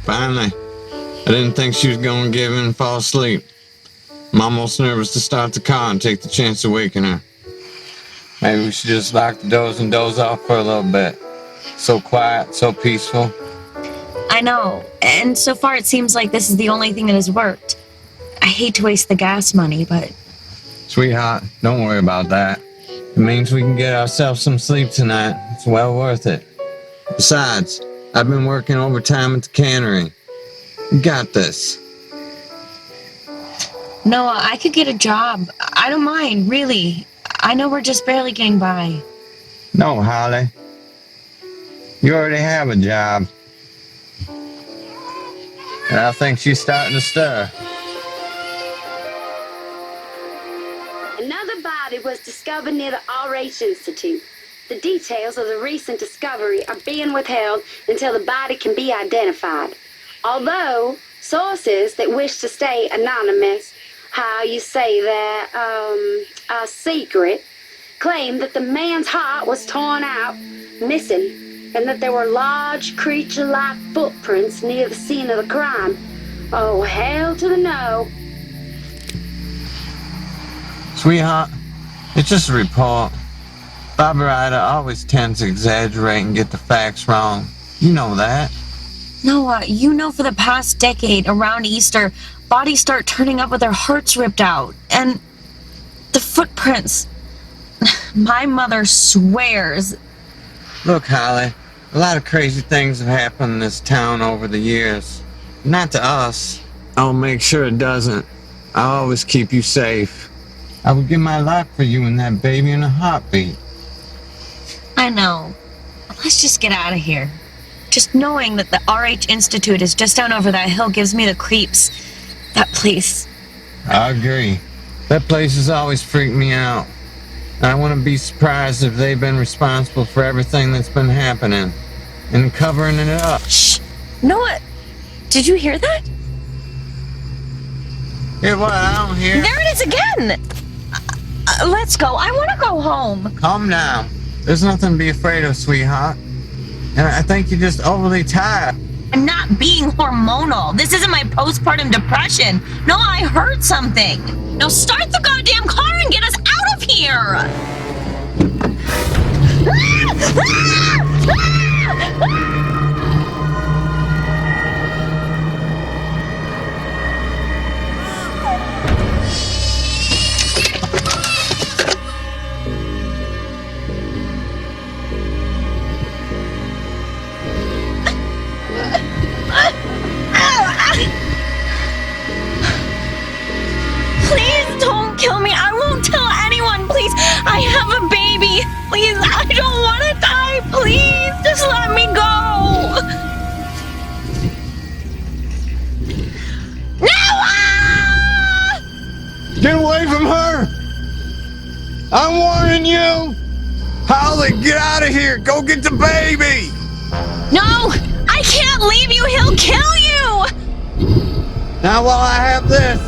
Finally. I didn't think she was going to give in and fall asleep. I'm almost nervous to start the car and take the chance of waking her. Maybe we should just lock the doors and doze off for a little bit. So quiet, so peaceful. I know, and so far it seems like this is the only thing that has worked. I hate to waste the gas money, but... Sweetheart, don't worry about that. It means we can get ourselves some sleep tonight. It's well worth it. Besides, I've been working overtime at the cannery. You got this. Noah, I could get a job. I don't mind, really. I know we're just barely getting by. No, Holly. You already have a job. And I think she's starting to stir. Another body was discovered near the RH Institute. The details of the recent discovery are being withheld until the body can be identified. Although sources that wish to stay anonymous, how you say that, secret, claim that the man's heart was torn out, missing, and that there were large creature-like footprints near the scene of the crime. Oh, hell to the no. Sweetheart, it's just a report. Bobby Ryder always tends to exaggerate and get the facts wrong. You know that. Noah, you know for the past decade, around Easter, bodies start turning up with their hearts ripped out. And the footprints. My mother swears. Look, Holly, a lot of crazy things have happened in this town over the years. Not to us. I'll make sure it doesn't. I'll always keep you safe. I would give my life for you and that baby in a heartbeat. I know. Let's just get out of here. Just knowing that the RH Institute is just down over that hill gives me the creeps. That place. I agree. That place has always freaked me out. I wouldn't be surprised if they've been responsible for everything that's been happening and covering it up. Shh! Noah, did you hear that? Hear what? I don't hear. There it is again! Let's go. I want to go home. Calm down. There's nothing to be afraid of, sweetheart. And I think you're just overly tired. I'm not being hormonal. This isn't my postpartum depression. No, I heard something. Now start the goddamn car and get us out of here! Please don't kill me. I won't tell anyone, please. I have a baby. Please, I don't want to die. Please, just let me go. Noah! Get away from her! I'm warning you! Holly, get out of here! Go get the baby! No, I can't leave you. He'll kill you. Now while I have this.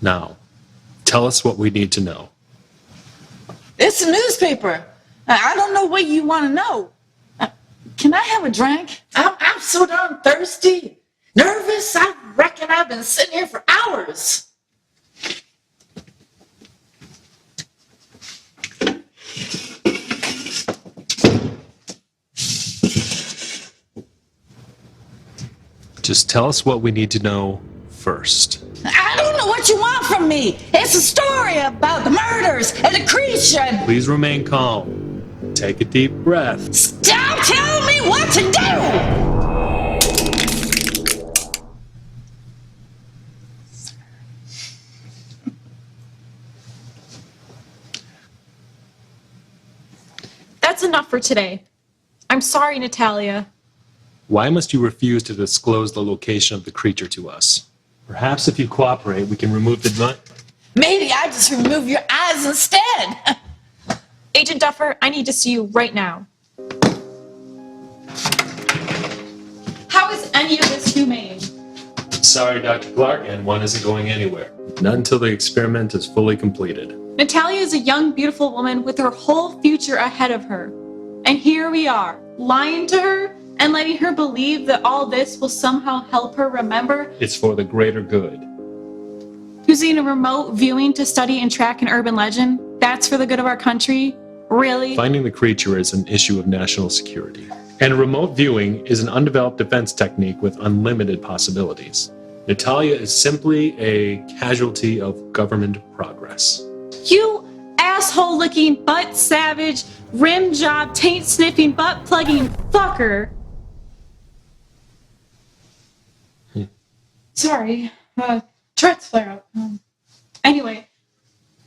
Now, tell us what we need to know. It's a newspaper. I don't know what you want to know. Can I have a drink? I'm so darn thirsty. Nervous? I reckon I've been sitting here for hours. Just tell us what we need to know first. I don't know what you want from me. It's a story about the murders and the creature. Please remain calm. Take a deep breath. Stop telling me what to do! That's enough for today. I'm sorry, Natalia. Why must you refuse to disclose the location of the creature to us? Perhaps if you cooperate, we can remove the... Maybe I just remove your eyes instead. Agent Duffer, I need to see you right now. How is any of this humane? Sorry, Dr. Clark, and one isn't going anywhere. Not until the experiment is fully completed. Natalia is a young, beautiful woman with her whole future ahead of her. And here we are, lying to her and letting her believe that all this will somehow help her remember. It's for the greater good. Using a remote viewing to study and track an urban legend, that's for the good of our country? Really? Finding the creature is an issue of national security. And remote viewing is an undeveloped defense technique with unlimited possibilities. Natalia is simply a casualty of government progress. You asshole-licking, butt-savage, rim-job, taint-sniffing, butt-plugging fucker. Sorry, Tourette's flare-up. Anyway,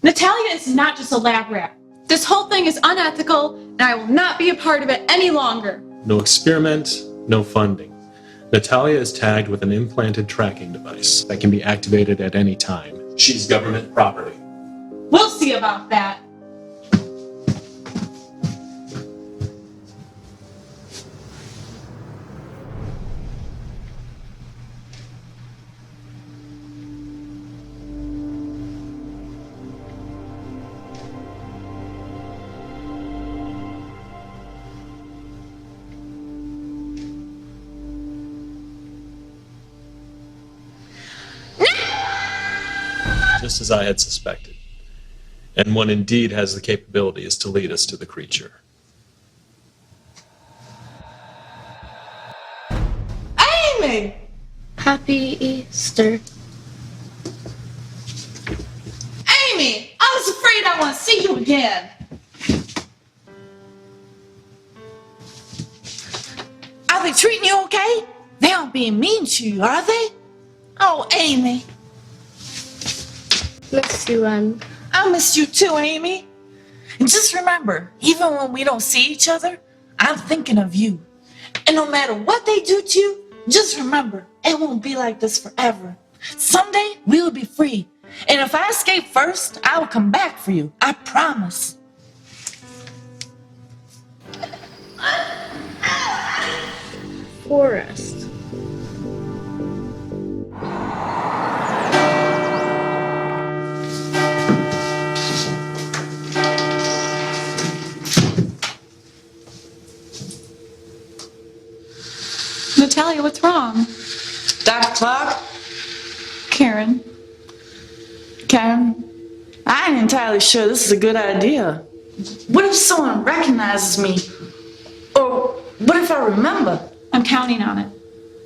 Natalia is not just a lab rat. This whole thing is unethical, and I will not be a part of it any longer. No experiment, no funding. Natalia is tagged with an implanted tracking device that can be activated at any time. She's government property. We'll see about that. Just as I had suspected. And one indeed has the capabilities to lead us to the creature. Amy! Happy Easter. Amy! I was afraid I wouldn't see you again. Are they treating you okay? They aren't being mean to you, are they? Oh, Amy. Miss you, I miss you too, Amy. And just remember, even when we don't see each other, I'm thinking of you. And no matter what they do to you, just remember, it won't be like this forever. Someday, we will be free. And if I escape first, I will come back for you. I promise. Forest. Natalia, what's wrong? Dr. Clark? Karen. Karen, I ain't entirely sure this is a good idea. What if someone recognizes me? Or what if I remember? I'm counting on it.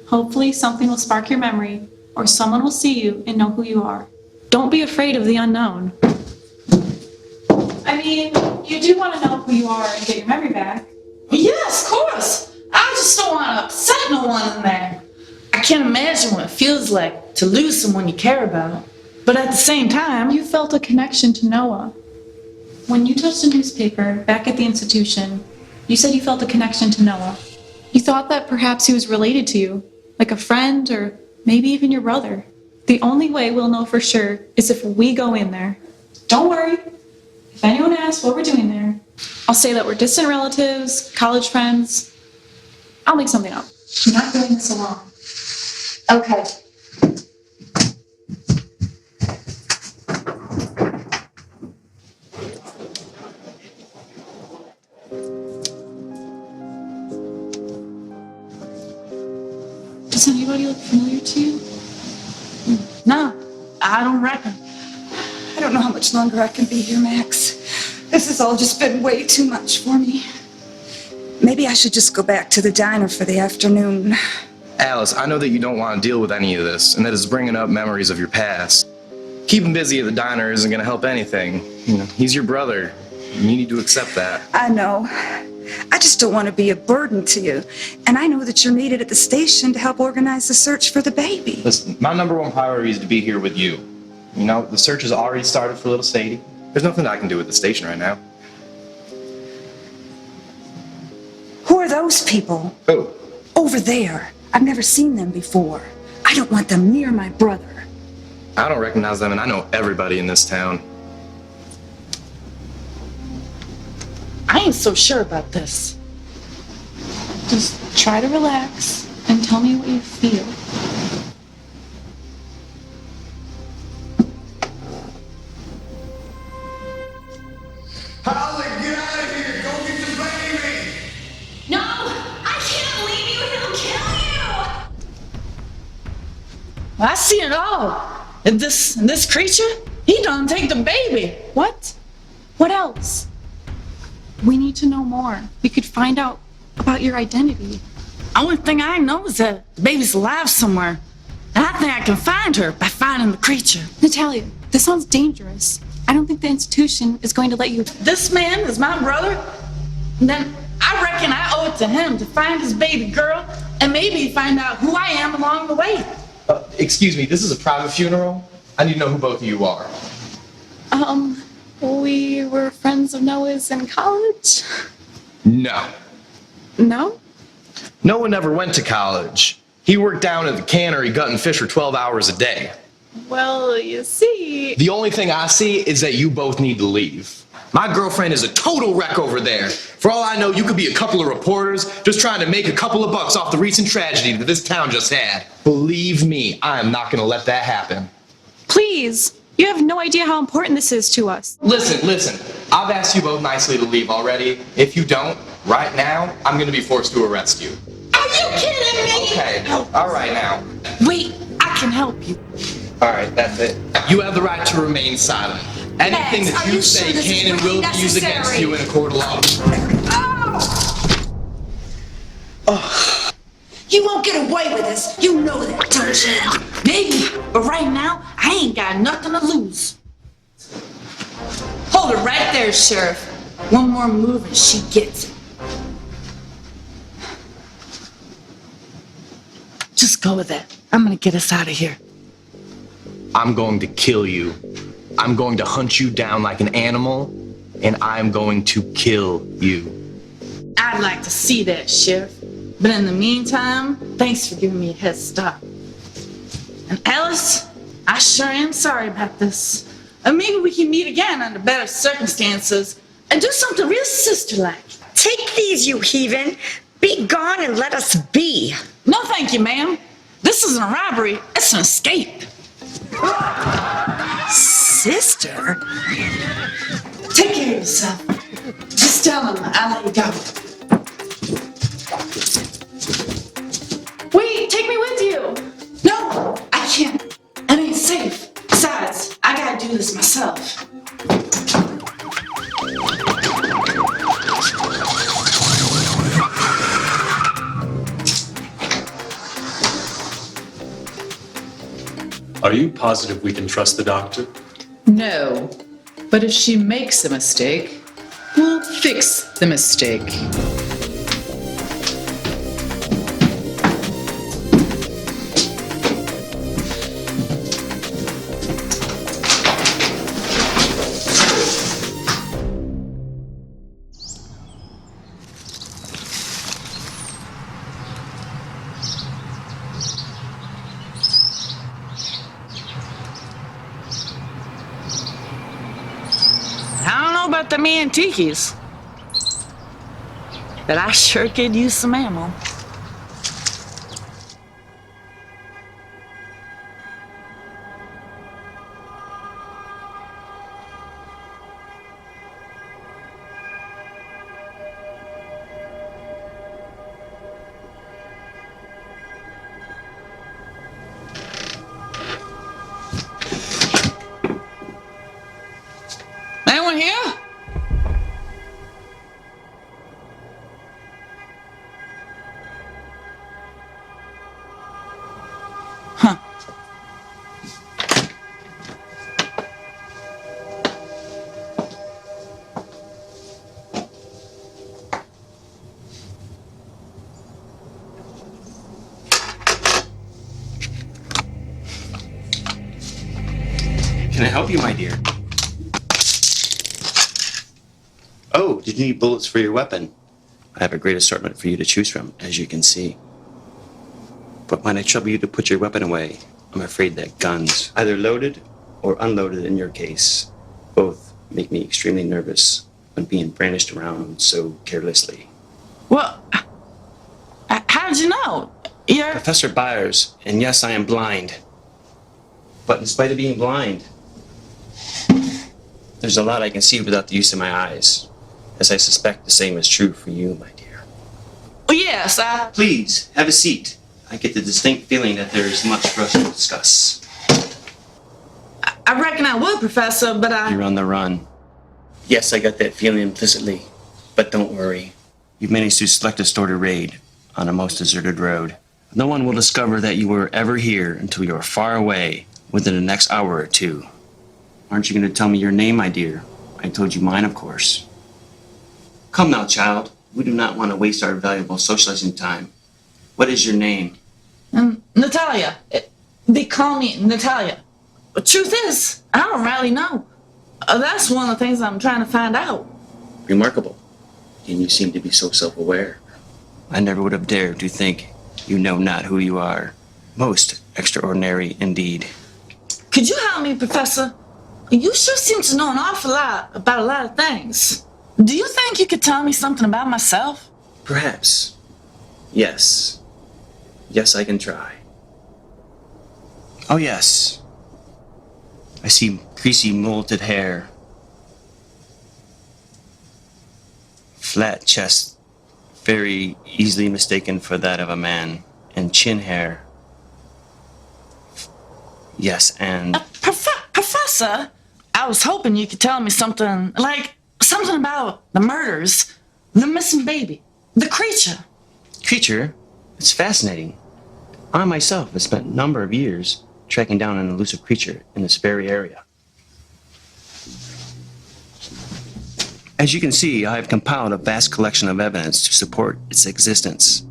Hopefully something will spark your memory, or someone will see you and know who you are. Don't be afraid of the unknown. I mean, you do want to know who you are and get your memory back. Yes, of course. I just don't want to upset no one in there. I can't imagine what it feels like to lose someone you care about. But at the same time, You felt a connection to Noah. When you touched a newspaper back at the institution, you said you felt a connection to Noah. You thought that perhaps he was related to you, like a friend or maybe even your brother. The only way we'll know for sure is if we go in there. Don't worry. If anyone asks what we're doing there, I'll say that we're distant relatives, college friends. I'll make something up. I'm not doing this alone. okay. anybody look familiar to you? No, I don't reckon. I don't know how much longer I can be here, Max. This has all just been way too much for me. Maybe I should just go back to the diner for the afternoon. Alice, I know that you don't want to deal with any of this, and that it's bringing up memories of your past. Keeping busy at the diner isn't going to help anything. You know, he's your brother. You need to accept that. I know. I just don't want to be a burden to you. And I know that you're needed at the station to help organize the search for the baby. Listen, my number one priority is to be here with you. You know, the search has already started for little Sadie. There's nothing I can do at the station right now. Who are those people? Who? Over there. I've never seen them before. I don't want them near my brother. I don't recognize them, and I know everybody in this town. I ain't so sure about this. Just try to relax and tell me what you feel. Holly, get out of here! Go get the baby! No! I can't leave you! He'll kill you! I see it all. And this creature, he done take the baby. What? What else? We need to know more. We could find out about your identity. Only thing I know is that the baby's alive somewhere. And I think I can find her by finding the creature. Natalia, this sounds dangerous. I don't think the institution is going to let you. This man is my brother. And then I reckon I owe it to him to find his baby girl and maybe find out who I am along the way. Excuse me, this is a private funeral? I need to know who both of you are. We were friends of Noah's in college. No. No? Noah never went to college. He worked down at the cannery gutting fish for 12 hours a day. Well, you see. The only thing I see is that you both need to leave. My girlfriend is a total wreck over there. For all I know, you could be a couple of reporters just trying to make a couple of bucks off the recent tragedy that this town just had. Believe me, I am not going to let that happen. Please. You have no idea how important this is to us. Listen. I've asked you both nicely to leave already. If you don't, right now, I'm going to be forced to arrest you. Are you kidding me? Okay, all right now. Wait, I can help you. All right, that's it. You have the right to remain silent. Anything Max, that are you you say sure this can is and will be really used against necessary? you in a court of law. You won't get away with this. You know that, don't you? Maybe, but right now, I ain't got nothing to lose. Hold her right there, Sheriff. One more move and she gets it. Just go with it. I'm gonna get us out of here. I'm going to kill you. I'm going to hunt you down like an animal, and I'm going to kill you. I'd like to see that, Sheriff. But in the meantime, thanks for giving me a head start. And Alice, I sure am sorry about this. And maybe we can meet again under better circumstances and do something real sister-like. Take these, you heathen. Be gone and let us be. No, thank you, ma'am. This isn't a robbery, it's an escape. Sister? Take care of yourself. Just tell them I'll let you go. Wait, take me with you. No, I can't. It ain't safe. Besides, I gotta do this myself. Are you positive we can trust the doctor? No, but if she makes a mistake, we'll fix the mistake. I don't know about the antiques, but I sure could use some ammo. you, my dear? Oh, did you need bullets for your weapon? I have a great assortment for you to choose from, as you can see. But when I trouble you to put your weapon away, I'm afraid that guns, either loaded or unloaded in your case, both make me extremely nervous when being brandished around so carelessly. Well, how did you know? You're Professor Byers, and yes, I am blind. But in spite of being blind, there's a lot I can see without the use of my eyes, as I suspect the same is true for you, my dear. Oh, yes, Please, have a seat. I get the distinct feeling that there is much for us to discuss. I reckon I would, Professor, but You're on the run. Yes, I got that feeling implicitly, but don't worry. You've managed to select a store to raid on a most deserted road. No one will discover that you were ever here until you are far away within the next hour or two. Aren't you going to tell me your name, my dear? I told you mine, of course. Come now, child. We do not want to waste our valuable socializing time. What is your name? Natalia. They call me Natalia. The truth is, I don't really know. That's one of the things I'm trying to find out. Remarkable. And you seem to be so self-aware. I never would have dared to think you know not who you are. Most extraordinary indeed. Could you help me, Professor? You sure seem to know an awful lot about a lot of things. Do you think you could tell me something about myself? Perhaps. Yes. Yes, I can try. Oh, yes. I see greasy, molted hair. Flat chest, very easily mistaken for that of a man. And chin hair. Yes, and... Professor, I was hoping you could tell me something, like something about the murders, the missing baby, the creature. Creature? It's fascinating. I myself have spent a number of years tracking down an elusive creature in this very area. As you can see, I have compiled a vast collection of evidence to support its existence.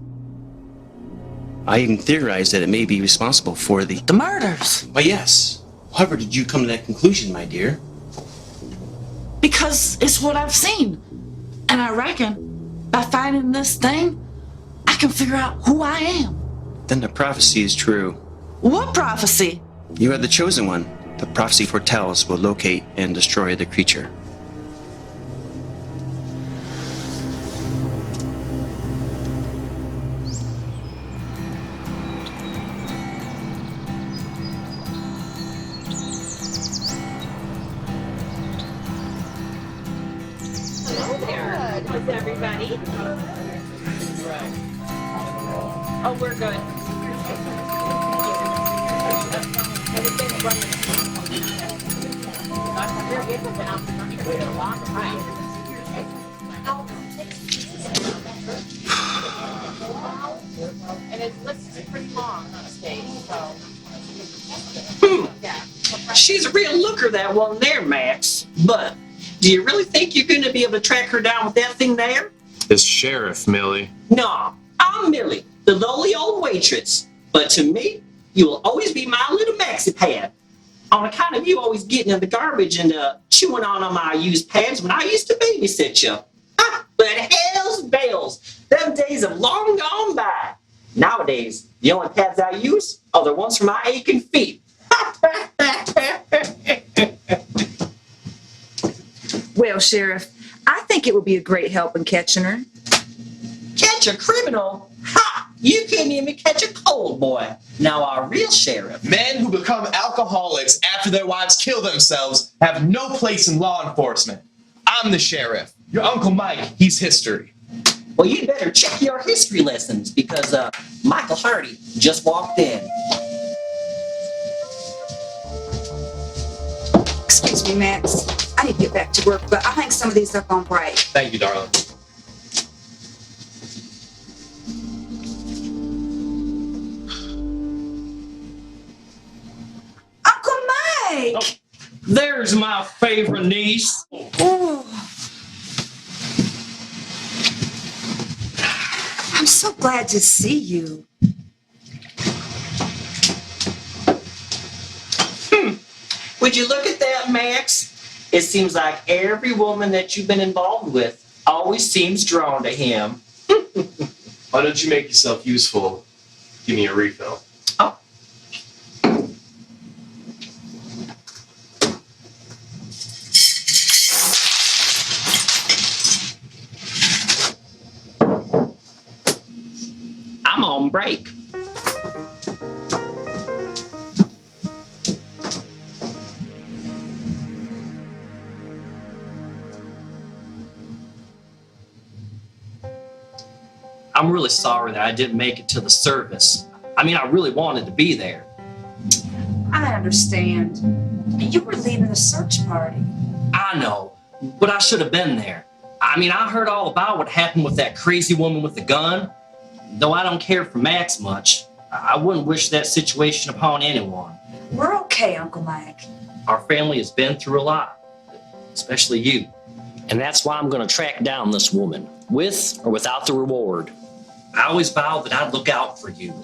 I even theorized that it may be responsible for the murders. But yes. However did you come to that conclusion, my dear? Because it's what I've seen. And I reckon by finding this thing, I can figure out who I am. Then the prophecy is true. What prophecy? You are the chosen one. The prophecy foretells will locate and destroy the creature. Everybody. Oh, we're good. And it's listed pretty long on stage, so. Yeah. She's a real looker, that one there, Max. But do you really think you're going to be able to track her down with that thing there? This sheriff, Millie. No, I'm Millie, the lowly old waitress. But to me, you will always be my little maxi pad. On account of you always getting in the garbage and chewing on my used pads when I used to babysit you. But hell's bells, them days have long gone by. Nowadays, the only pads I use are the ones for my aching feet. Well, Sheriff, I think it would be a great help in catching her. Catch a criminal? Ha! You couldn't even catch a cold boy. Now our real sheriff. Men who become alcoholics after their wives kill themselves have no place in law enforcement. I'm the sheriff. Your Uncle Mike, he's history. Well, you'd better check your history lessons because Michael Hardy just walked in. Excuse me, Max. I need to get back to work, but I'll hang some of these up on bright. Thank you, darling. Uncle Mike! Oh, there's my favorite niece. Oh. I'm so glad to see you. Would you look at that, Max? It seems like every woman that you've been involved with always seems drawn to him. Why don't you make yourself useful? Give me a refill. Oh. I'm on break. I'm really sorry that I didn't make it to the service. I mean, I really wanted to be there. I understand. You were leaving the search party. I know, but I should have been there. I mean, I heard all about what happened with that crazy woman with the gun. Though I don't care for Max much, I wouldn't wish that situation upon anyone. We're okay, Uncle Mike. Our family has been through a lot, especially you. And that's why I'm going to track down this woman, with or without the reward. I always vowed that I'd look out for you.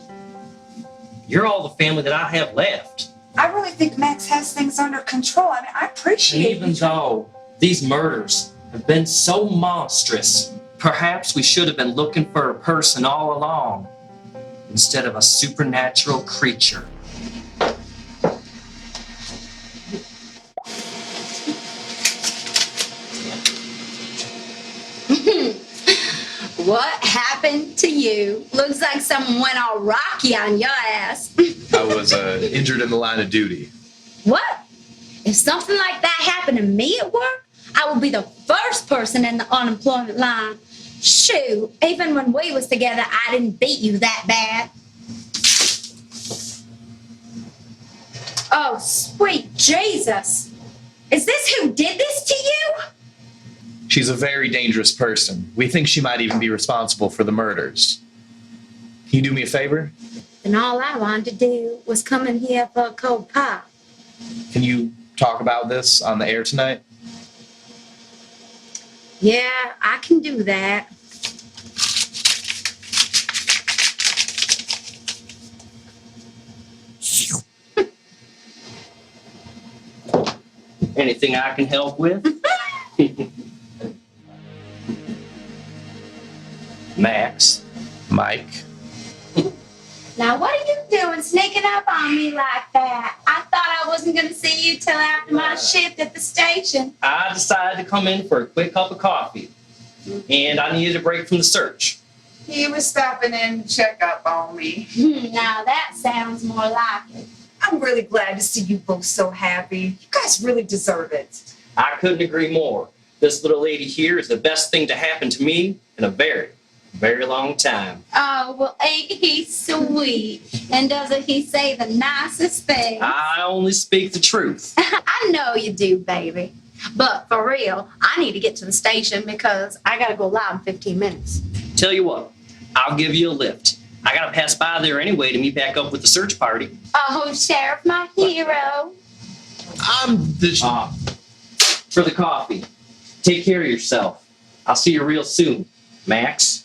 You're all the family that I have left. I really think Max has things under control. I mean, I appreciate And even though these murders have been so monstrous, perhaps we should have been looking for a person all along instead of a supernatural creature. What happened to you? Looks like someone went all rocky on your ass. I was injured in the line of duty. What? If something like that happened to me at work, I would be the first person in the unemployment line. Shoot, even when we was together, I didn't beat you that bad. Oh, sweet Jesus. Is this who did this to you? She's a very dangerous person. We think she might even be responsible for the murders. Can you do me a favor? And all I wanted to do was come in here for a cold pop. Can you talk about this on the air tonight? Yeah, I can do that. Anything I can help with? Max. Mike. Now, what are you doing sneaking up on me like that? I thought I wasn't going to see you till after my shift at the station. I decided to come in for a quick cup of coffee, and I needed a break from the search. He was stopping in to check up on me. Now, that sounds more like it. I'm really glad to see you both so happy. You guys really deserve it. I couldn't agree more. This little lady here is the best thing to happen to me in a very, very long time. Oh, well, ain't he sweet? And doesn't he say the nicest things? I only speak the truth. I know you do, baby. But for real, I need to get to the station because I gotta go live in 15 minutes. Tell you what, I'll give you a lift. I gotta pass by there anyway to meet back up with the search party. Oh, Sheriff, my hero. I'm the... For the coffee. Take care of yourself. I'll see you real soon, Max.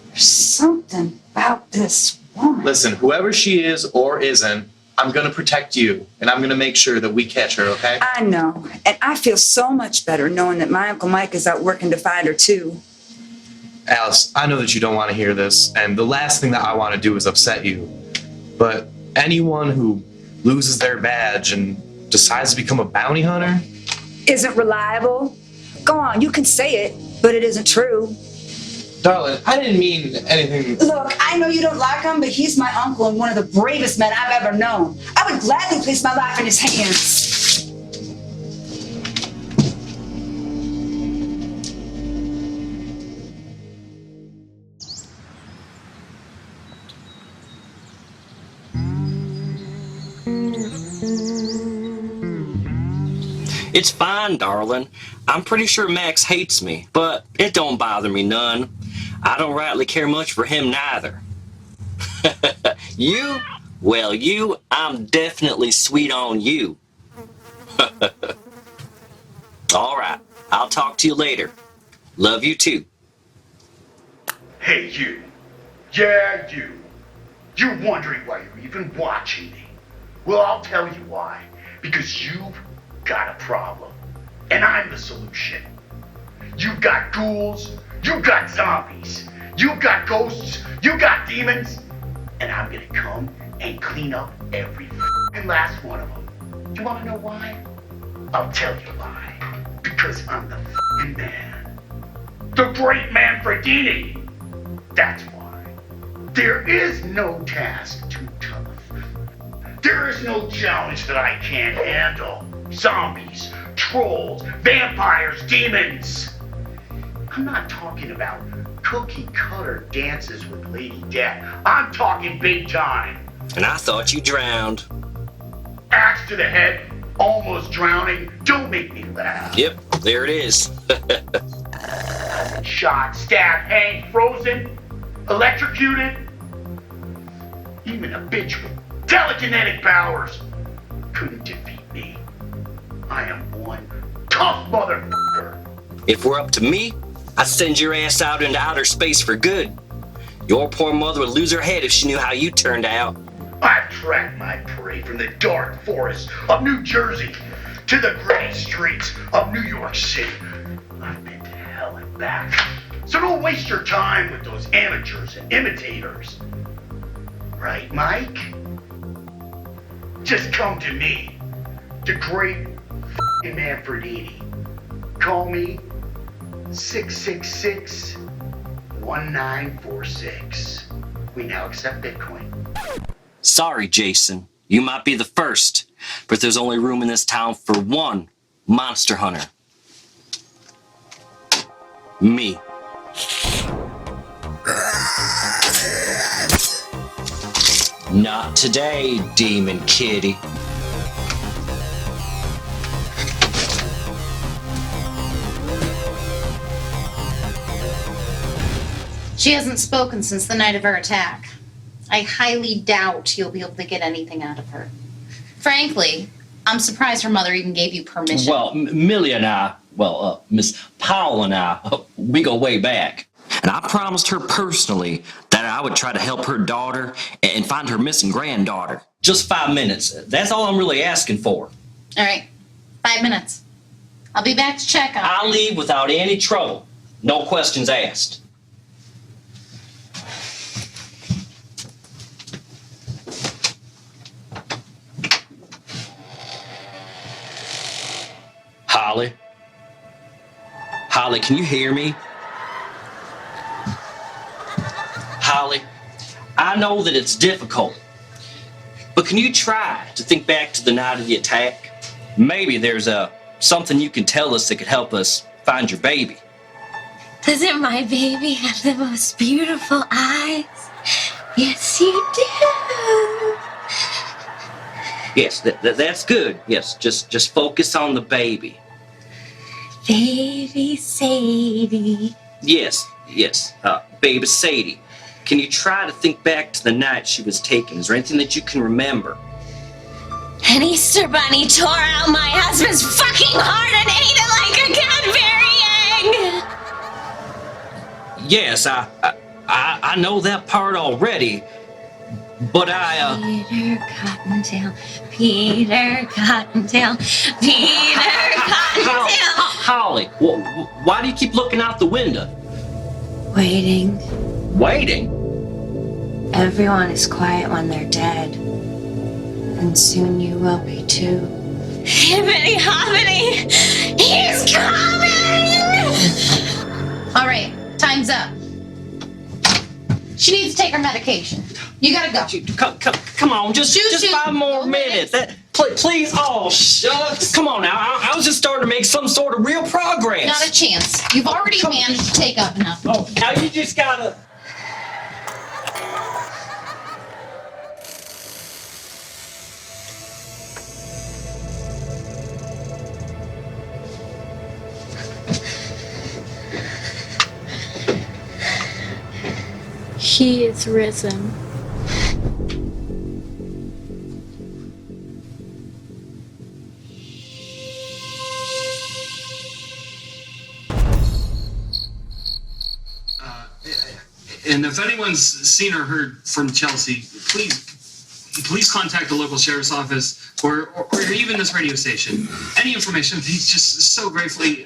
There's something about this woman. Listen, whoever she is or isn't, I'm going to protect you, and I'm going to make sure that we catch her, okay? I know, and I feel so much better knowing that my Uncle Mike is out working to find her, too. Alice, I know that you don't want to hear this, and the last thing that I want to do is upset you. But anyone who loses their badge and decides to become a bounty hunter... Isn't reliable? Go on, you can say it, but it isn't true. Darling, I didn't mean anything... Look, I know you don't like him, but he's my uncle and one of the bravest men I've ever known. I would gladly place my life in his hands. It's fine, darling. I'm pretty sure Max hates me, but it don't bother me none. I don't rightly care much for him neither. You? Well, you, I'm definitely sweet on you. All right, I'll talk to you later. Love you too. Hey, you. Yeah, you. You're wondering why you're even watching me. Well, I'll tell you why. Because you've got a problem. And I'm the solution. You've got ghouls. You've got zombies. You've got ghosts. You've got demons. And I'm gonna come and clean up every last one of them. You wanna know why? I'll tell you why. Because I'm the man. The great Manfredini. That's why. There is no task too tough. There is no challenge that I can't handle. Zombies, trolls, vampires, demons. I'm not talking about cookie cutter dances with Lady Death. I'm talking big time. And I thought you drowned. Axe to the head, almost drowning. Don't make me laugh. Yep, there it is. Shot, stabbed, hanged, frozen, electrocuted. Even a bitch with telekinetic powers couldn't defeat me. I am one tough motherfucker. If we're up to me, I'd send your ass out into outer space for good. Your poor mother would lose her head if she knew how you turned out. I've tracked my prey from the dark forests of New Jersey to the gritty streets of New York City. I've been to hell and back. So don't waste your time with those amateurs and imitators. Right, Mike? Just come to me, the great Manfredini. Call me 666-1946. We now accept Bitcoin. Sorry, Jason. You might be the first, but there's only room in this town for one monster hunter. Me. Not today, demon kitty. She hasn't spoken since the night of her attack. I highly doubt you'll be able to get anything out of her. Frankly, I'm surprised her mother even gave you permission. Well, Millie and I, Miss Powell and I, we go way back. And I promised her personally that I would try to help her daughter and find her missing granddaughter. Just 5 minutes. That's all I'm really asking for. All right, 5 minutes. I'll be back to check on her. I'll leave without any trouble. No questions asked. Holly? Holly, can you hear me? Holly, I know that it's difficult, but can you try to think back to the night of the attack? Maybe there's something you can tell us that could help us find your baby. Doesn't my baby have the most beautiful eyes? Yes, you do. Yes, that's good. Yes, just focus on the baby. Baby Sadie. Yes, baby Sadie. Can you try to think back to the night she was taken? Is there anything that you can remember? An Easter bunny tore out my husband's fucking heart and ate it like a Cadbury egg! Yes, I know that part already, but Peter Cottontail, Peter Cottontail, Peter Cottontail! Holly, why do you keep looking out the window? Waiting. Waiting? Everyone is quiet when they're dead. And soon you will be too. Hippity hoppity! He's coming! All right, time's up. She needs to take her medication. You gotta go. Come on, just 5 more minutes. Please, oh, shucks. Come on now, I was just starting to make some sort of real progress. Not a chance. You've already managed to take up enough. Oh, now you just gotta... He is risen. And if anyone's seen or heard from Chelsea, please contact the local sheriff's office or even this radio station. Any information, he's just so gratefully.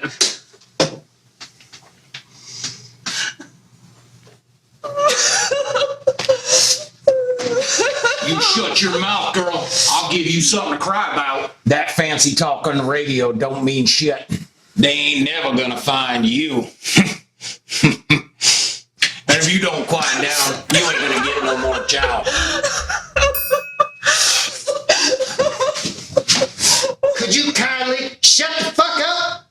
You shut your mouth, girl. I'll give you something to cry about. That fancy talk on the radio don't mean shit. They ain't never gonna find you. And if you don't quiet down, you ain't gonna get no more chow. Could you kindly shut the fuck up?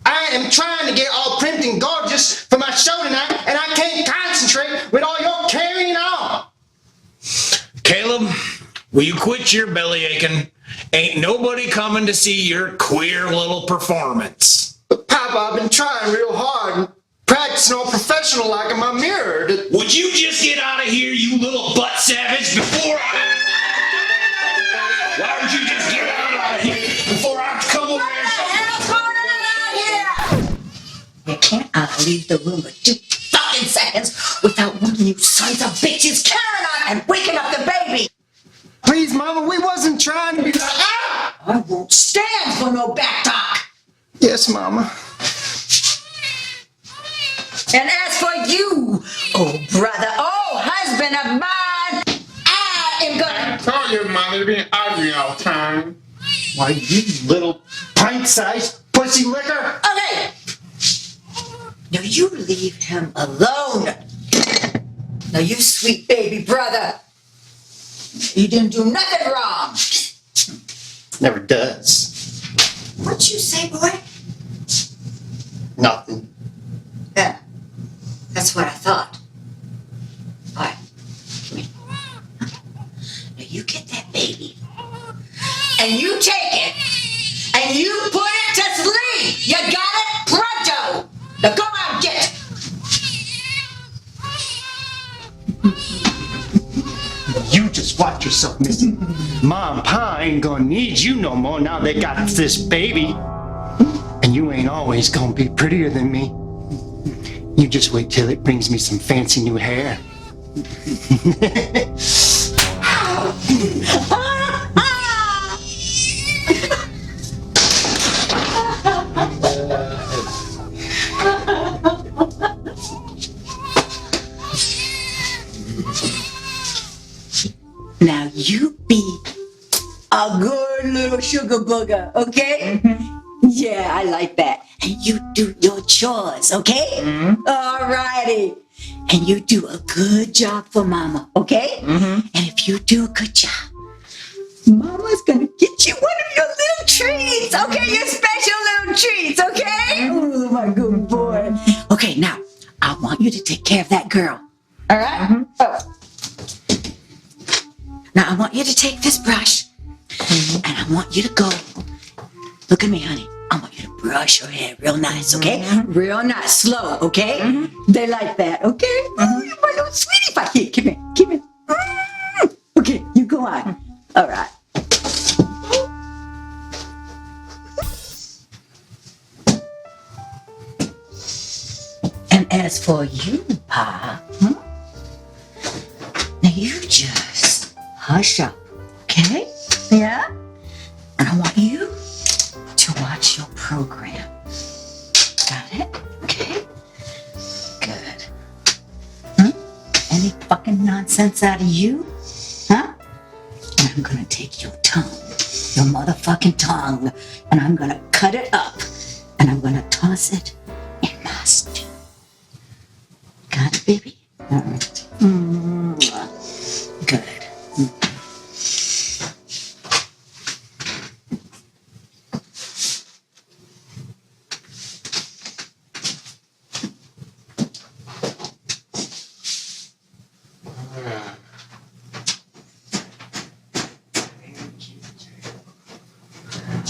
I am trying to get all primped and gorgeous for my show tonight, and I can't concentrate with all your carrying on. Caleb, will you quit your belly aching? Ain't nobody coming to see your queer little performance. But Papa, I've been trying real hard and practicing all professional like in my mirror. Would you just get out of here, you little butt savage, before I... Why would you just get out of here before I come over there? You can't leave the room for 2 fucking seconds without one of you sons of bitches carrying on and waking up the baby. Please, Mama, we wasn't trying to be like, I won't stand for no back talk. Yes, Mama. And as for you, oh brother, oh husband of mine, I am gonna... I told your mother to be ugly all the time. Why, you little pint-sized pussy licker. Okay. Now you leave him alone. Now you sweet baby brother. You didn't do nothing wrong. Never does. What'd you say, boy? Nothing. Yeah. That's what I thought. All right. Come here. Now you get that baby. And you take it. And you put it to sleep. You got it? Pronto. Now go out and get it. You just watch yourself, Missy. Ma and Pa ain't gonna need you no more now they got this baby. And you ain't always gonna be prettier than me. You just wait till it brings me some fancy new hair. Now you be a good little sugar booger, okay? Mm-hmm. Yeah, I like that. And you do your chores, okay? Mm-hmm. All righty. And you do a good job for Mama, okay? Mm-hmm. And if you do a good job, Mama's gonna get you one of your little treats, okay? Your special little treats, okay? Oh, my good boy. Okay, now, I want you to take care of that girl, all right? Mm-hmm. Oh. Now, I want you to take this brush, and I want you to go. Look at me, honey. I want you to brush your hair real nice, okay? Mm-hmm. Real nice, slow, okay? Mm-hmm. They like that, okay? Mm-hmm. You're my little sweetie pie. Here, come here, come here. Mm-hmm. Okay, you go on. All right. And as for you, Pa, now you just hush up, okay? Yeah? And I want you to watch your program. Got it? Okay? Good. Any fucking nonsense out of you? Huh? And I'm gonna take your tongue, your motherfucking tongue, and I'm gonna cut it up, and I'm gonna toss it in my stew. Got it, baby? All right. Good.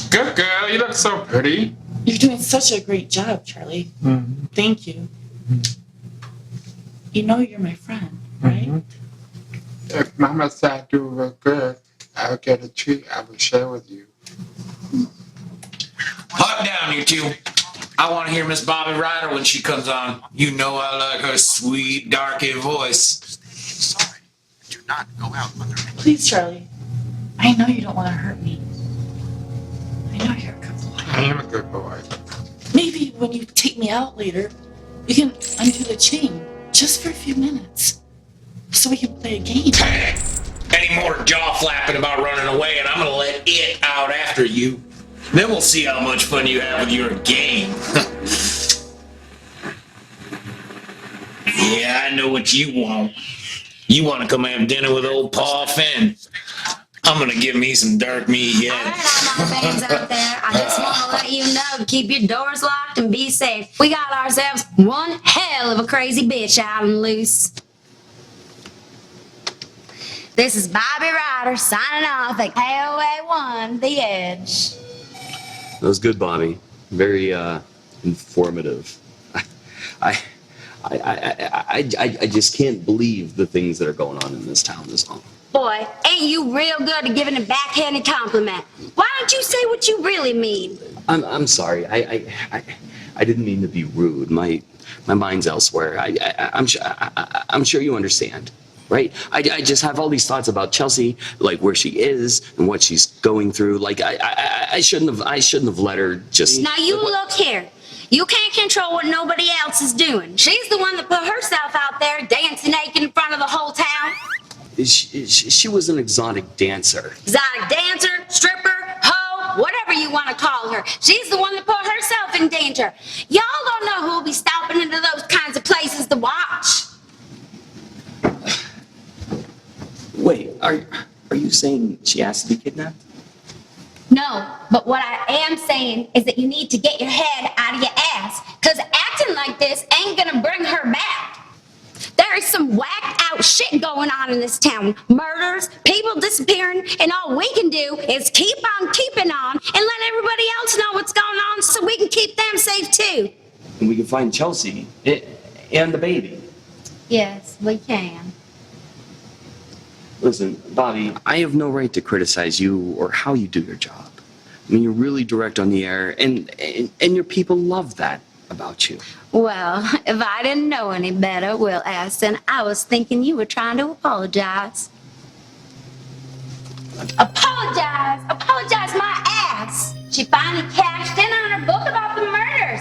Good girl, you look so pretty. You're doing such a great job, Charlie. Mm-hmm. Thank you. Mm-hmm. You know you're my friend, right? Mm-hmm. If Mama said I do real good, I'll get a treat I will share with you. Hot down, you two. I want to hear Miss Bobby Ryder when she comes on. You know I like her sweet, darky voice. Sorry. Do not go out under any. Please, Charlie. I know you don't want to hurt me. I know you're a good boy. I am a good boy. Maybe when you take me out later, you can undo the chain just for a few minutes so we can play a game. Any more jaw flapping about running away, and I'm gonna let it out after you. Then we'll see how much fun you have with your game. Yeah, I know what you want. You want to come have dinner with old Pa Finn. I'm gonna give me some dark meat yet. All right, all my fans out there, I just want to let you know, keep your doors locked and be safe. We got ourselves one hell of a crazy bitch out and loose. This is Bobby Ryder signing off at KOA1, The Edge. That was good, Bobby. Very informative. I just can't believe the things that are going on in this town this long. Boy, ain't you real good at giving a backhanded compliment. Why don't you say what you really mean? I'm sorry. I didn't mean to be rude. My mind's elsewhere. I'm sure you understand, right? I just have all these thoughts about Chelsea, like where she is and what she's going through. Like I shouldn't have let her just. Now you look here. You can't control what nobody else is doing. She's the one that put herself out there dancing naked in front of the whole town. She was an exotic dancer. Exotic dancer, stripper, hoe, whatever you want to call her. She's the one that put herself in danger. Y'all don't know who'll be stopping into those kinds of places to watch. Wait, are you saying she has to be kidnapped? No, but what I am saying is that you need to get your head out of your ass, because acting like this ain't gonna bring her back. There is some whacked out shit going on in this town. Murders, people disappearing, and all we can do is keep on keeping on and let everybody else know what's going on so we can keep them safe too. And we can find Chelsea and the baby. Yes, we can. Listen, Bobby, I have no right to criticize you or how you do your job. I mean, you're really direct on the air, and your people love that about you. Well, if I didn't know any better, Will Aston, I was thinking you were trying to apologize. Apologize? Apologize my ass! She finally cashed in on her book about the murders.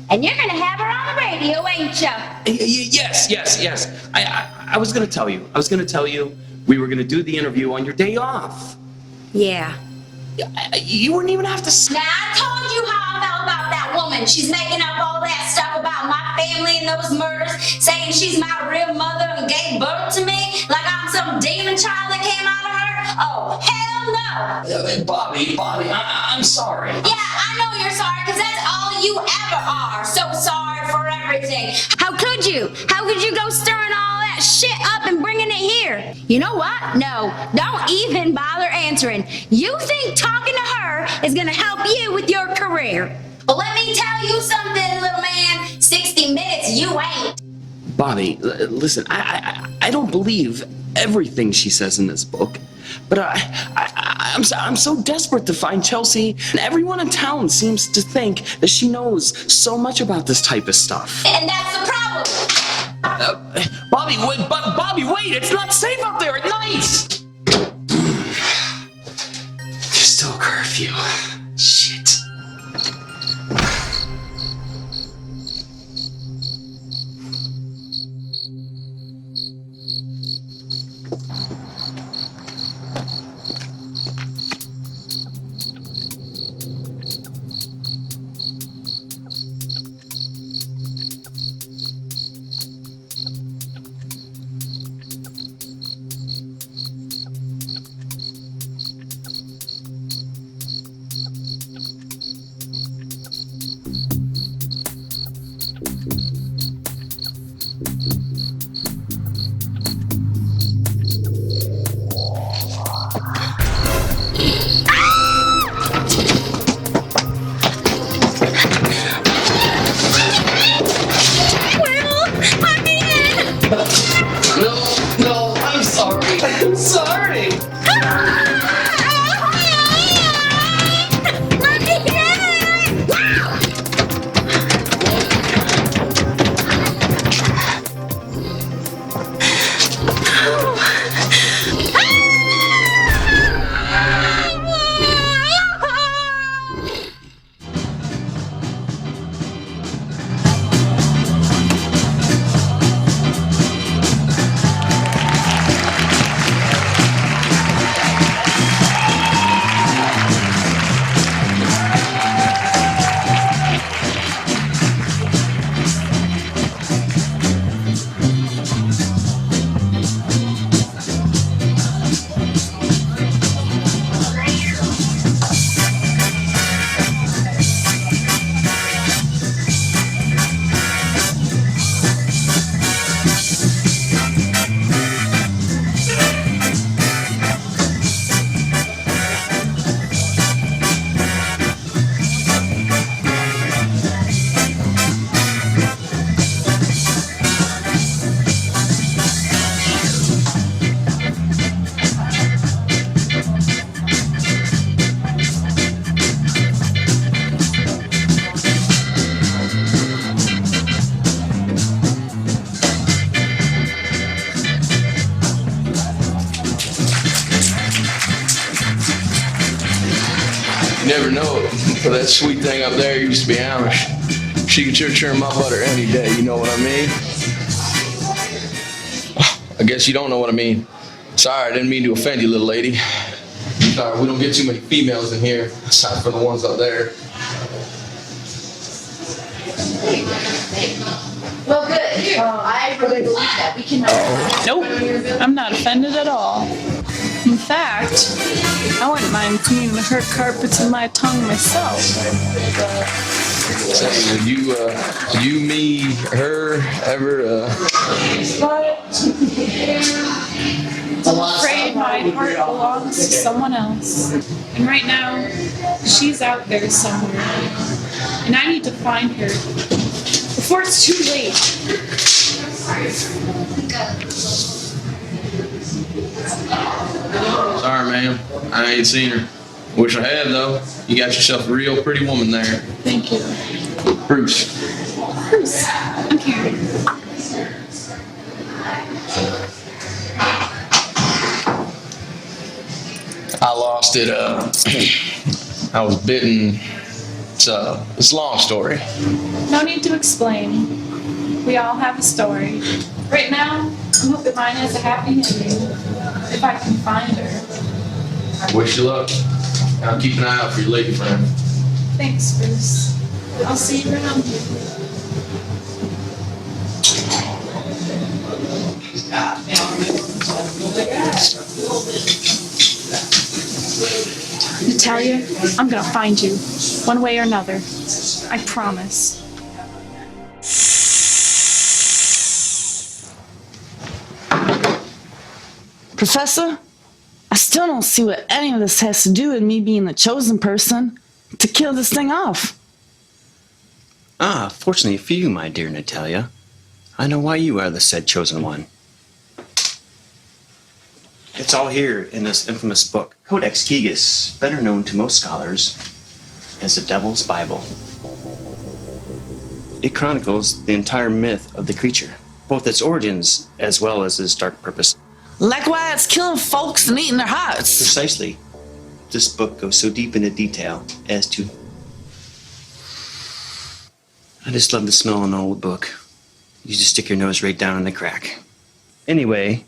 And you're gonna have her on the radio, ain't ya? Yes. I was gonna tell you we were gonna do the interview on your day off. Yeah. You wouldn't even have to. Now, I told you how I felt about that woman. She's making up all that stuff about my family and those murders, saying she's my real mother and gave birth to me like I'm some demon child that came out of her. Oh, hell no. Bobby, I'm sorry. Yeah, I know you're sorry, because that's all you ever are. So sorry for everything. How could you? How could you go stirring all that shit up and bringing it here? You know what? No, don't even bother answering. You think talking to her is gonna help you with your career. Well, let me tell you something, little man. 60 minutes, you ain't. Bobby, listen, I don't believe everything she says in this book, but I'm so desperate to find Chelsea, and everyone in town seems to think that she knows so much about this type of stuff. And that's the problem. Bobby, wait, it's not safe out there at night! There's still a curfew. Shit. never know it, but that sweet thing up there used to be Amish. She could sure churn my butter any day, you know what I mean? I guess you don't know what I mean. Sorry, I didn't mean to offend you, little lady. Sorry, we don't get too many females in here, aside from the ones up there. Well, good. I really believe that. We can. Nope, I'm not offended at all. In fact, I wouldn't mind cleaning her carpets with my tongue myself. So, you, me, her, ever, I'm afraid my heart belongs to someone else. And right now, she's out there somewhere. And I need to find her before it's too late. Sorry, ma'am. I ain't seen her. Wish I had, though. You got yourself a real pretty woman there. Thank you. Bruce. Bruce, I'm here. I lost it, I was bitten. It's a long story. No need to explain. We all have a story. Right now, I'm hoping mine has a happy ending. If I can find her. Wish you luck. I'll keep an eye out for your lady friend. Thanks, Bruce. I'll see you around. Natalia, I'm gonna find you, one way or another. I promise. Professor, I still don't see what any of this has to do with me being the chosen person to kill this thing off. Ah, fortunately for you, my dear Natalia, I know why you are the said chosen one. It's all here in this infamous book, Codex Gigas, better known to most scholars as the Devil's Bible. It chronicles the entire myth of the creature, both its origins as well as its dark purpose. Like why it's killing folks and eating their hearts. Precisely. This book goes so deep into detail as to... I just love the smell of an old book. You just stick your nose right down in the crack. Anyway,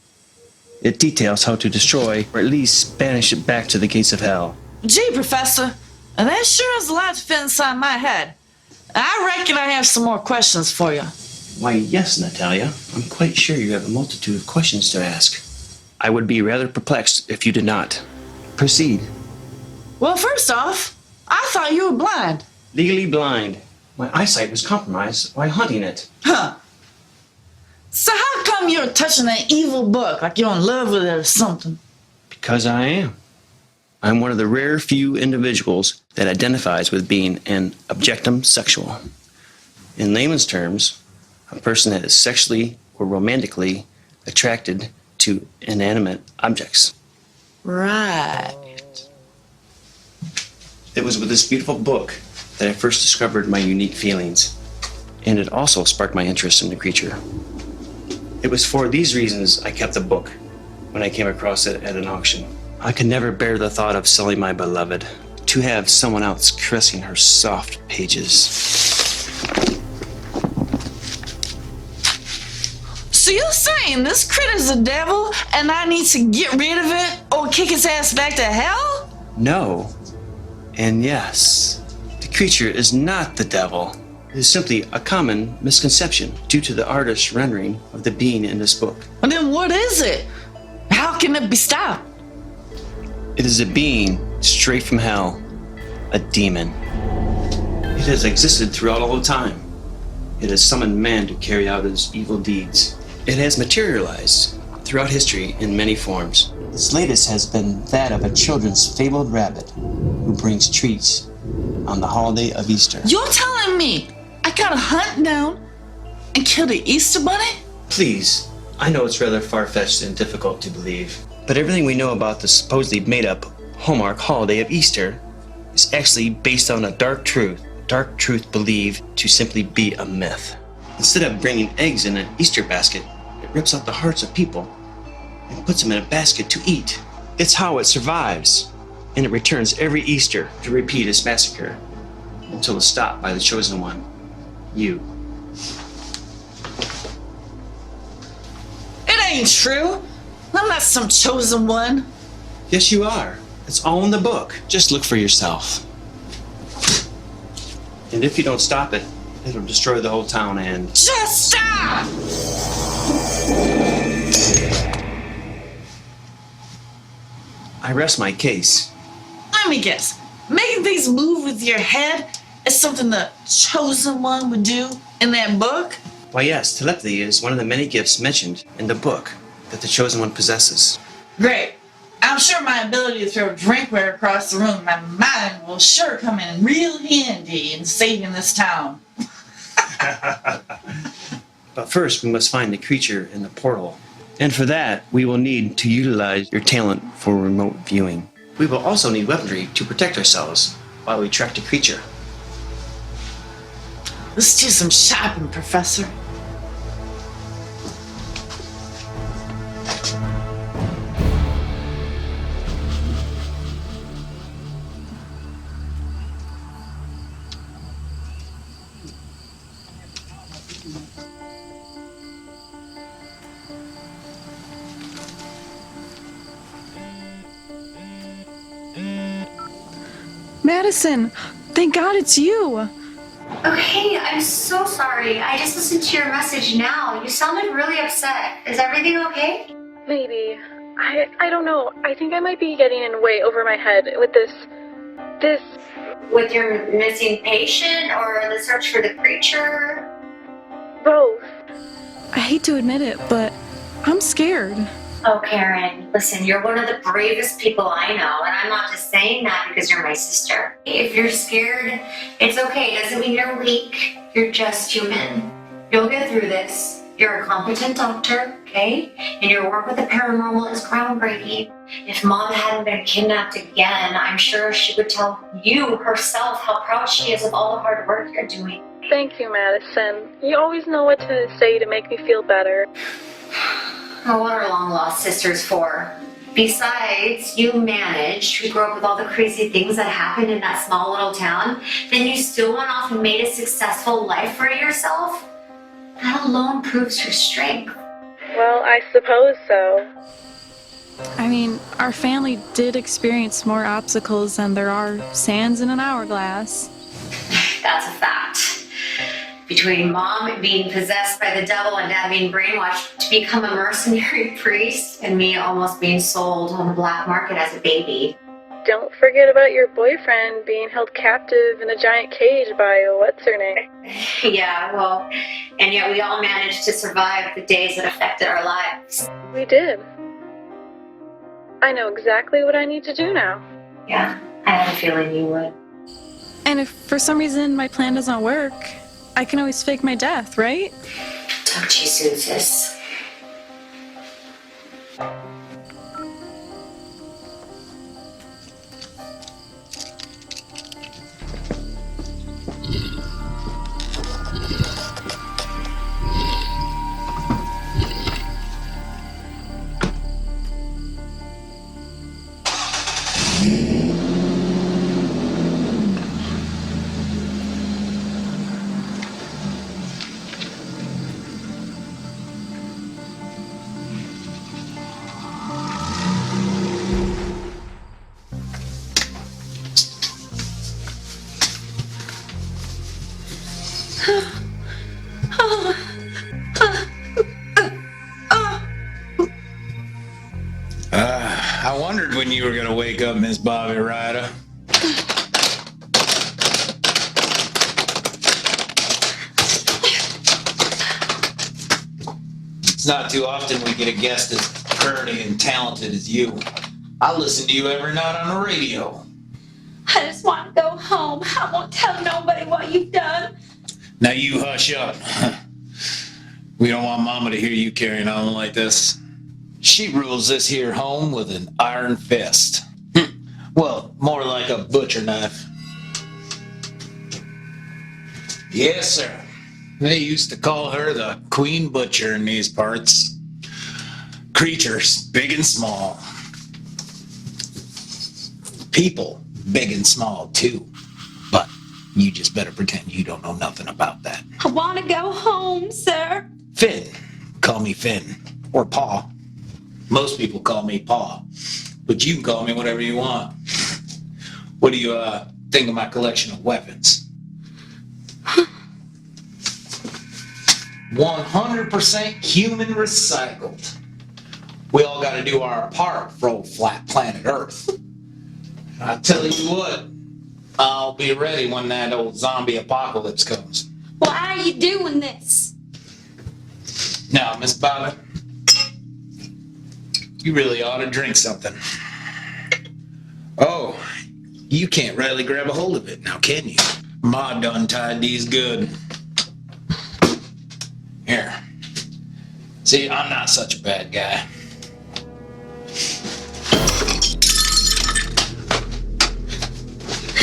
it details how to destroy, or at least banish it back to the gates of hell. Gee, Professor, that sure is a lot to fit inside my head. I reckon I have some more questions for you. Why, yes, Natalia. I'm quite sure you have a multitude of questions to ask. I would be rather perplexed if you did not. Proceed. Well, first off, I thought you were blind. Legally blind. My eyesight was compromised while hunting it. Huh. So how come you're touching that evil book like you're in love with it or something? Because I am. I'm one of the rare few individuals that identifies with being an objectum sexual. In layman's terms, a person that is sexually or romantically attracted to inanimate objects. Right. It was with this beautiful book that I first discovered my unique feelings, and it also sparked my interest in the creature. It was for these reasons I kept the book when I came across it at an auction. I could never bear the thought of selling my beloved, to have someone else caressing her soft pages. So you're saying this critter's the devil and I need to get rid of it or kick his ass back to hell? No, and yes, the creature is not the devil. It is simply a common misconception due to the artist's rendering of the being in this book. Well, then what is it? How can it be stopped? It is a being straight from hell, a demon. It has existed throughout all time. It has summoned man to carry out his evil deeds. It has materialized throughout history in many forms. Its latest has been that of a children's fabled rabbit who brings treats on the holiday of Easter. You're telling me I gotta hunt down and kill the Easter bunny? Please, I know it's rather far-fetched and difficult to believe, but everything we know about the supposedly made-up Hallmark holiday of Easter is actually based on a dark truth believed to simply be a myth. Instead of bringing eggs in an Easter basket, it rips out the hearts of people and puts them in a basket to eat. It's how it survives. and it returns every Easter to repeat its massacre until it's stopped by the chosen one, you. It ain't true. I'm not some chosen one. Yes, you are. It's all in the book. Just look for yourself. And if you don't stop it, it'll destroy the whole town and... Just stop! I rest my case. Let me guess. Making things move with your head is something the chosen one would do in that book? Why, yes, telepathy is one of the many gifts mentioned in the book that the chosen one possesses. Great. I'm sure my ability to throw drinkware across the room, my mind will sure come in real handy in saving this town. But first, we must find the creature in the portal. And for that, we will need to utilize your talent for remote viewing. We will also need weaponry to protect ourselves while we track the creature. Let's do some shopping, Professor. Madison, thank God it's you. Oh, hey, I'm so sorry. I just listened to your message now. You sounded really upset. Is everything okay? Maybe. I don't know. I think I might be getting in way over my head with this. With your missing patient or the search for the creature? Both. I hate to admit it, but I'm scared. Oh, Karen, listen, you're one of the bravest people I know, and I'm not just saying that because you're my sister. If you're scared, it's okay. It doesn't mean you're weak. You're just human. You'll get through this. You're a competent doctor, okay? And your work with the paranormal is groundbreaking. If Mom hadn't been kidnapped again, I'm sure she would tell you herself how proud she is of all the hard work you're doing. Thank you, Madison. You always know what to say to make me feel better. Oh, what are long-lost sisters for? Besides, you managed to grow up with all the crazy things that happened in that small little town, then you still went off and made a successful life for yourself? That alone proves your strength. Well, I suppose so. I mean, our family did experience more obstacles than there are sands in an hourglass. That's a fact. Between Mom being possessed by the devil and Dad being brainwashed to become a mercenary priest, and me almost being sold on the black market as a baby. Don't forget about your boyfriend being held captive in a giant cage by what's-her-name. Yeah, well, and yet we all managed to survive the days that affected our lives. We did. I know exactly what I need to do now. Yeah, I had a feeling you would. And if for some reason my plan doesn't work, I can always fake my death, right? Talk to you soon, sis. I wondered when you were gonna wake up, Miss Bobby Ryder. It's not too often we get a guest as pretty and talented as you. I listen to you every night on the radio. I just want to go home. I won't tell nobody what you've done. Now you hush up. We don't want Mama to hear you carrying on like this. She rules this here home with an iron fist. Well, more like a butcher knife. Yes, sir. They used to call her the Queen Butcher in these parts. Creatures, big and small. People, big and small, too. But you just better pretend you don't know nothing about that. I want to go home, sir. Finn. Call me Finn. Or Pa. Most people call me Pa. But you can call me whatever you want. What do you think of my collection of weapons? 100% human recycled. We all gotta do our part for old flat planet Earth. I tell you what, I'll be ready when that old zombie apocalypse comes. Why are you doing this? Now, Miss Bobby, you really ought to drink something. Oh, you can't really grab a hold of it now, can you? Ma done tied these good. Here. See, I'm not such a bad guy.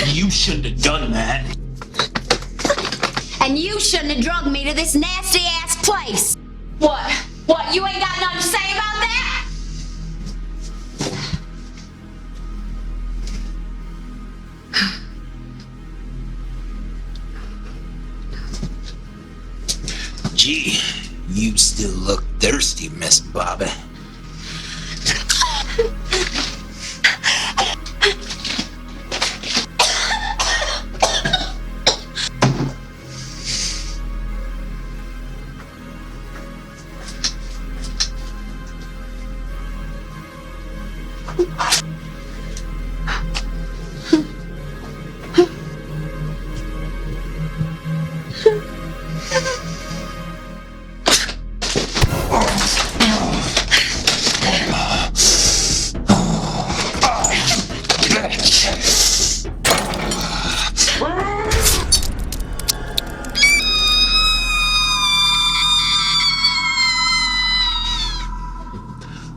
You shouldn't have done that. And you shouldn't have drugged me to this nasty ass place. What? What? You ain't got nothing to say about that? Gee, you still look thirsty, Miss Bobby.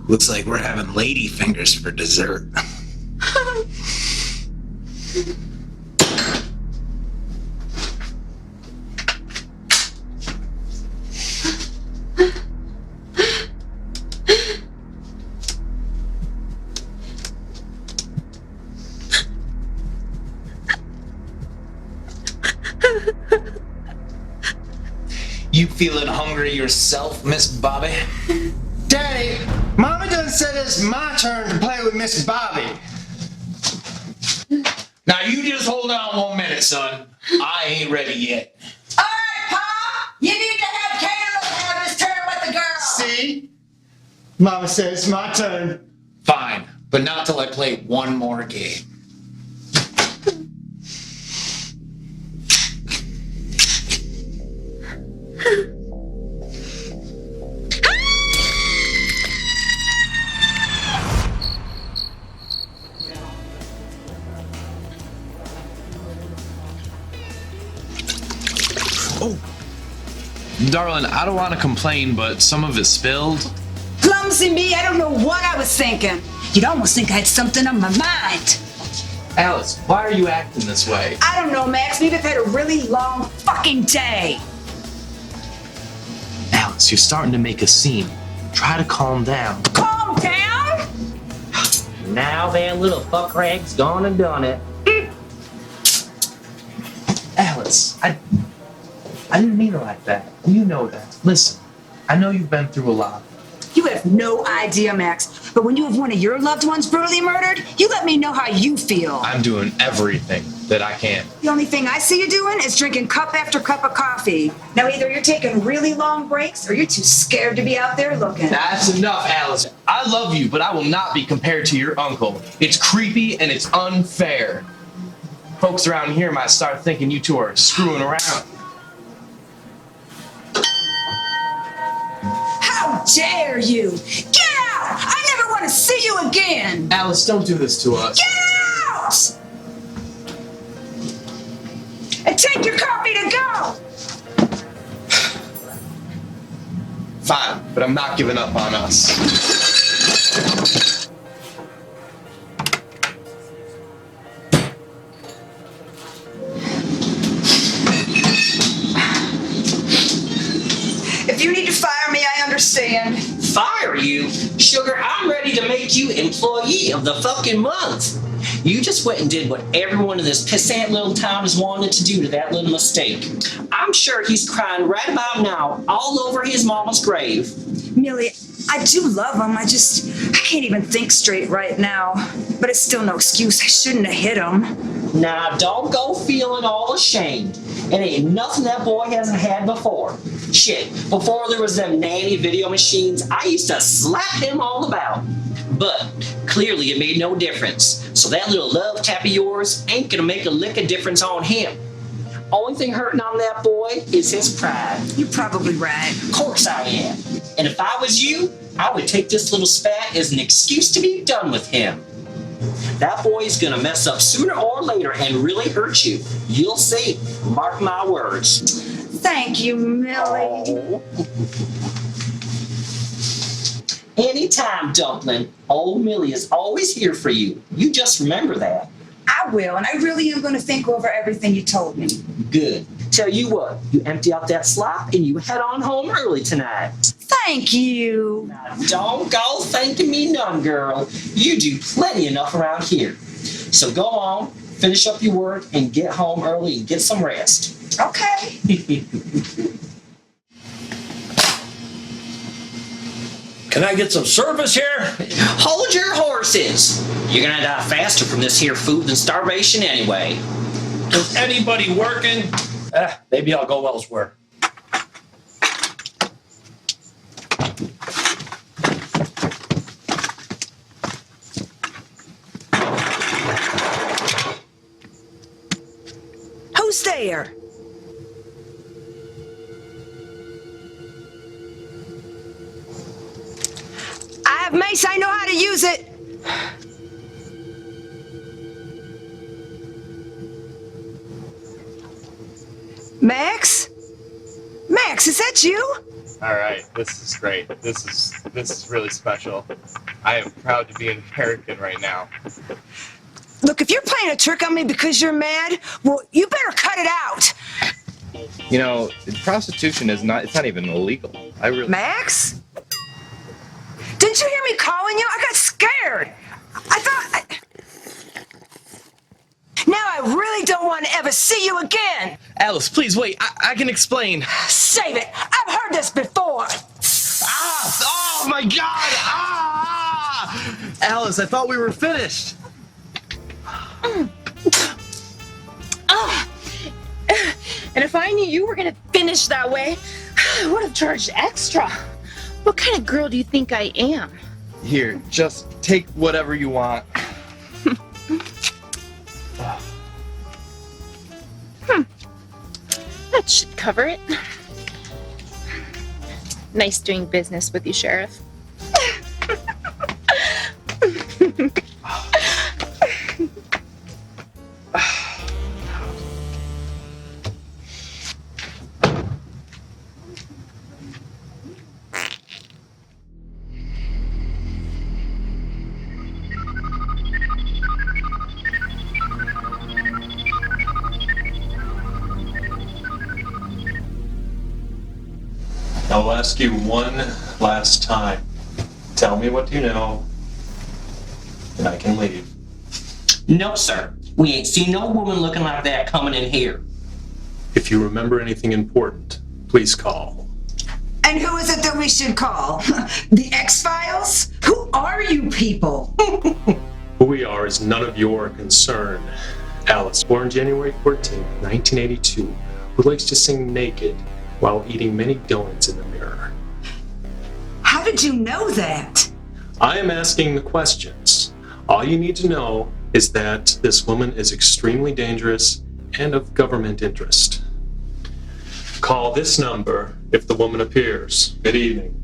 Looks like we're having lady fingers for dessert. You feeling hungry yourself, Miss Bobby? Daddy, Mama done said it's my turn to play with Miss Bobby. Now you just hold on 1 minute, son. I ain't ready yet. All right, Pa, you need to have Caleb have his turn with the girl. See? Mama said it's my turn. Fine, but not till I play one more game. Oh, darling, I don't want to complain, but some of it spilled. Clumsy me, I don't know what I was thinking. You'd almost think I had something on my mind. Alice, why are you acting this way? I don't know, Max. Maybe I've had a really long fucking day. Alice, you're starting to make a scene. Try to calm down. Calm down? Now that little fuck rag's gone and done it. Alice, I didn't mean it like that. You know that. Listen, I know you've been through a lot. You have no idea, Max. But when you have one of your loved ones brutally murdered, you let me know how you feel. I'm doing everything that I can. The only thing I see you doing is drinking cup after cup of coffee. Now either you're taking really long breaks or you're too scared to be out there looking. That's enough, Alice. I love you, but I will not be compared to your uncle. It's creepy and it's unfair. Folks around here might start thinking you two are screwing around. How dare you? Get out! I never want to see you again! Alice, don't do this to us. Get out! And take your coffee to go! Fine, but I'm not giving up on us. If you need to fire me, I understand. Fire you? Sugar, I'm ready to make you employee of the fucking month. You just went and did what everyone in this pissant little town has wanted to do to that little mistake. I'm sure he's crying right about now all over his mama's grave. Millie, I do love him. I can't even think straight right now. But it's still no excuse. I shouldn't have hit him. Now, don't go feeling all ashamed. It ain't nothing that boy hasn't had before. Shit, before there was them nanny video machines, I used to slap him all about. But clearly it made no difference. So that little love tap of yours ain't gonna make a lick of difference on him. Only thing hurting on that boy is his pride. You're probably right. Of course I am. And if I was you, I would take this little spat as an excuse to be done with him. That boy's gonna mess up sooner or later and really hurt you. You'll see. Mark my words. Thank you, Millie. Anytime, Dumpling. Old Millie is always here for you. You just remember that. I will, and I really am going to think over everything you told me. Good. Tell you what, you empty out that slop and you head on home early tonight. Thank you. Now, don't go thanking me none, girl. You do plenty enough around here. So go on, finish up your work, and get home early and get some rest. Okay. Can I get some service here? Hold your horses. You're gonna die faster from this here food than starvation anyway. Is anybody working? Maybe I'll go elsewhere. Who's there? I have mace. I know how to use it. Max? Max, is that you? All right, this is great. This is really special. I am proud to be an American right now. Look, if you're playing a trick on me because you're mad, well, you better cut it out. You know, prostitution it's not even illegal. Max? Didn't you hear me calling you? I got scared. Now I really don't want to ever see you again. Alice, please wait. I can explain. Save it. I've heard this before. Oh my God! Alice, I thought we were finished. And if I knew you were gonna finish that way, I would have charged extra. What kind of girl do you think I am? Here, just take whatever you want. That should cover it. Nice doing business with you, Sheriff. I'll ask you one last time. Tell me what you know, and I can leave. No, sir. We ain't seen no woman looking like that coming in here. If you remember anything important, please call. And who is it that we should call? The X-Files? Who are you people? Who we are is none of your concern. Alice, born January 14, 1982, who likes to sing naked while eating many donuts in the mirror. How did you know that? I am asking the questions. All you need to know is that this woman is extremely dangerous and of government interest. Call this number if the woman appears. Good evening.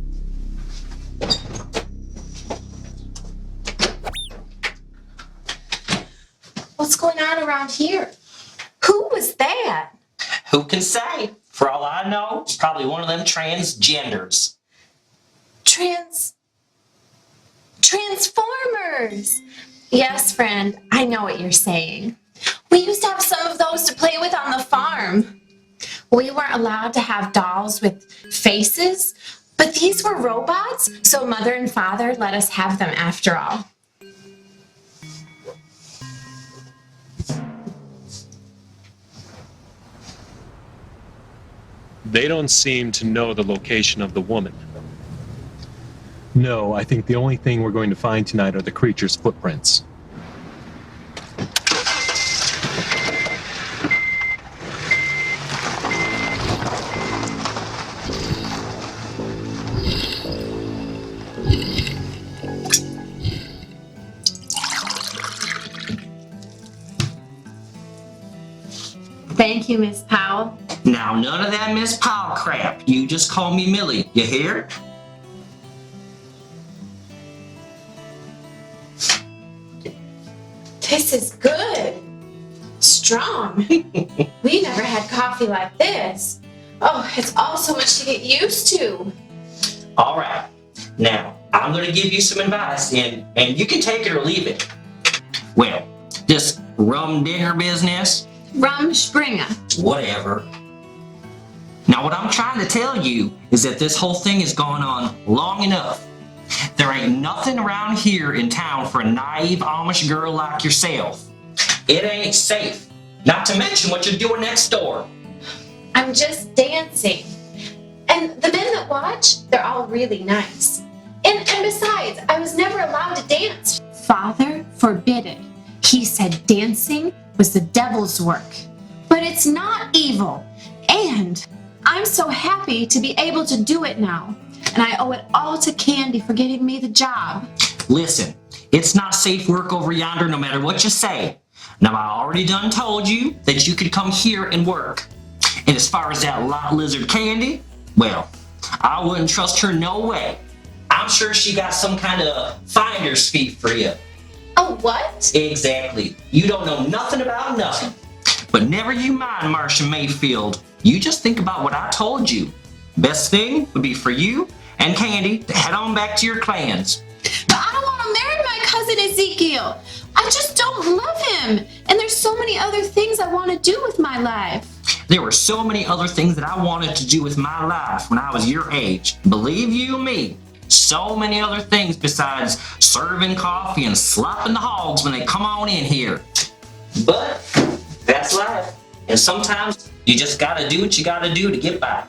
What's going on around here? Who was that? Who can say? For all I know, it's probably one of them transgenders. Transformers! Yes, friend, I know what you're saying. We used to have some of those to play with on the farm. We weren't allowed to have dolls with faces, but these were robots, so Mother and Father let us have them after all. They don't seem to know the location of the woman. No, I think the only thing we're going to find tonight are the creature's footprints. Thank you, Miss Powell. Now, none of that Miss Powell crap. You just call me Millie. You hear? This is good. Strong. We never had coffee like this. Oh, it's all so much to get used to. All right. Now, I'm going to give you some advice, and you can take it or leave it. Well, this rum dinger business, Rum Springer. whatever. Now, what I'm trying to tell you is that this whole thing has gone on long enough. There ain't nothing around here in town for a naive Amish girl like yourself. It ain't safe. Not to mention what you're doing next door. I'm just dancing. And the men that watch, they're all really nice. And besides, I was never allowed to dance. Father forbid it. He said dancing was the devil's work. But it's not evil. And I'm so happy to be able to do it now. And I owe it all to Candy for getting me the job. Listen, it's not safe work over yonder no matter what you say. Now, I already done told you that you could come here and work. And as far as that lot lizard Candy, well, I wouldn't trust her no way. I'm sure she got some kind of finder's fee for you. Oh, what? Exactly. You don't know nothing about nothing. But never you mind, Marcia Mayfield. You just think about what I told you. Best thing would be for you and Candy to head on back to your clans. But I don't want to marry my cousin Ezekiel. I just don't love him. And there's so many other things I want to do with my life. There were so many other things that I wanted to do with my life when I was your age. Believe you me, so many other things besides serving coffee and slapping the hogs when they come on in here. But that's life. And sometimes you just gotta do what you gotta do to get by.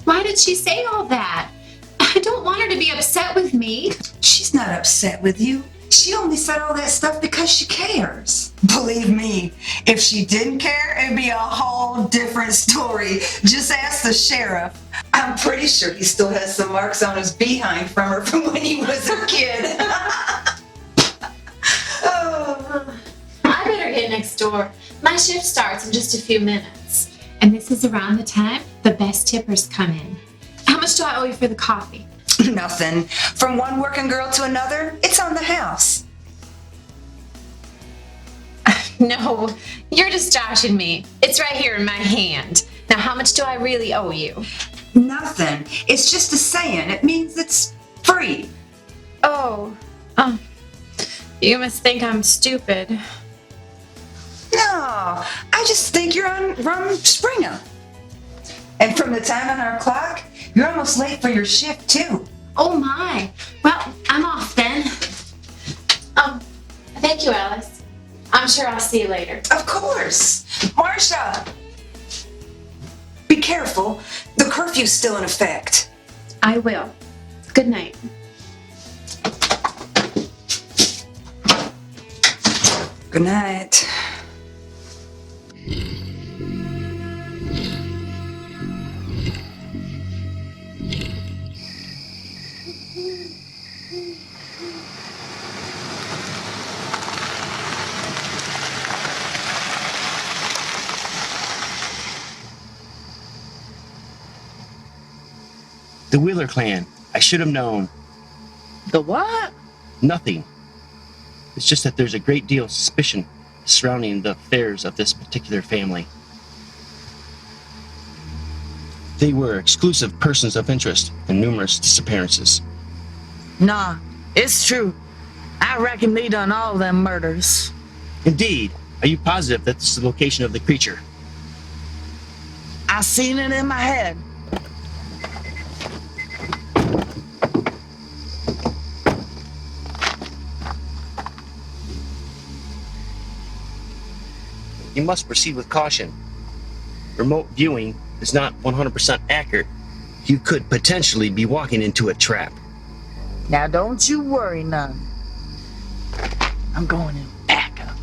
Why did she say all that? I don't want her to be upset with me. She's not upset with you. She only said all that stuff because she cares. Believe me, if she didn't care, it'd be a whole different story. Just ask the sheriff. I'm pretty sure he still has some marks on his behind from her from when he was a kid. I better get next door. My shift starts in just a few minutes. And this is around the time the best tippers come in. How much do I owe you for the coffee? Nothing. From one working girl to another, it's on the house. No, you're just joshing me. It's right here in my hand. Now, how much do I really owe you? Nothing. It's just a saying. It means it's free. Oh, you must think I'm stupid. No, I just think you're on Rum Springer. And from the time on our clock, you're almost late for your shift, too. Oh, my. Well, I'm off then. Thank you, Alice. I'm sure I'll see you later. Of course. Marcia! Be careful. The curfew's still in effect. I will. Good night. Good night. The Wheeler clan. I should have known. The what? Nothing. It's just that there's a great deal of suspicion surrounding the affairs of this particular family. They were exclusive persons of interest in numerous disappearances. Nah, it's true. I reckon they done all them murders. Indeed. Are you positive that this is the location of the creature? I seen it in my head. you must proceed with caution. Remote viewing is not 100% accurate. You could potentially be walking into a trap. Now don't you worry none. I'm going in backup.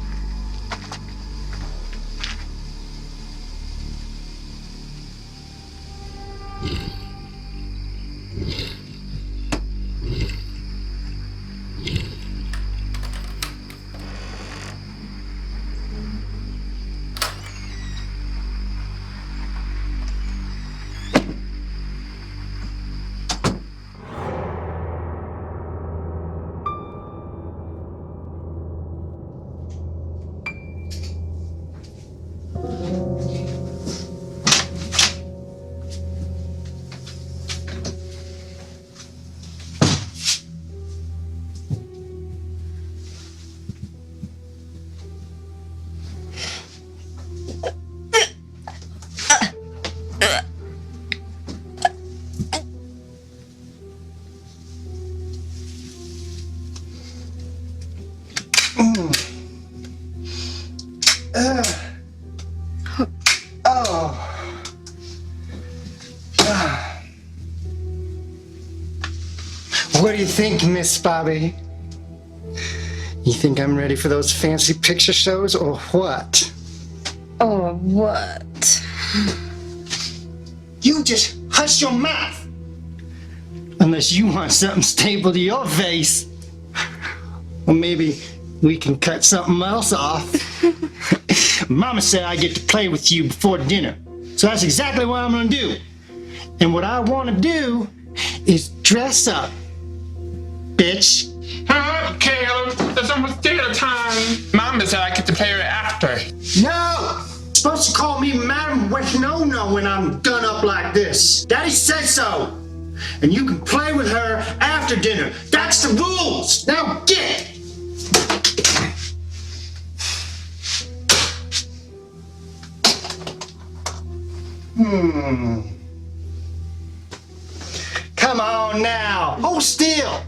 What do you think, Miss Bobby? You think I'm ready for those fancy picture shows or what? Or what? You just hush your mouth! Unless you want something stapled to your face. Or maybe we can cut something else off. Mama said I get to play with you before dinner. So that's exactly what I'm gonna do. And what I wanna do is dress up. Bitch. Caleb, it's almost dinner time. Mama said I get to play her after. No! You're supposed to call me Madam No when I'm done up like this. Daddy said so. And you can play with her after dinner. That's the rules. Now get! Come on now. Hold still.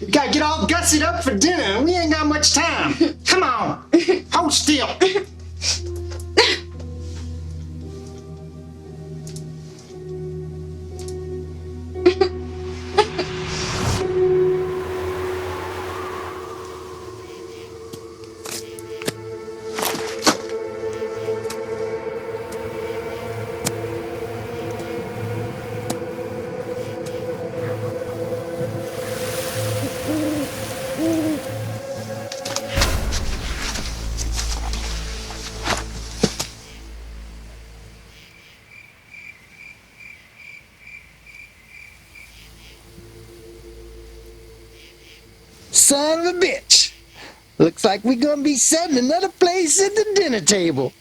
You gotta get all gussied up for dinner and we ain't got much time. Come on. Hold still. Son of a bitch. Looks like we're gonna be setting another place at the dinner table.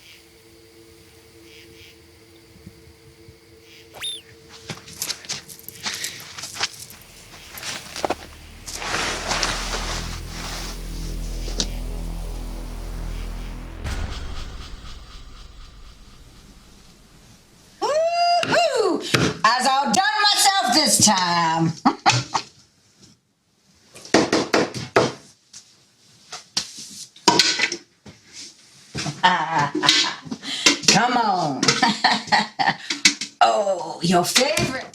Woo-hoo! I've outdone myself this time. Come on. Oh, your favorite.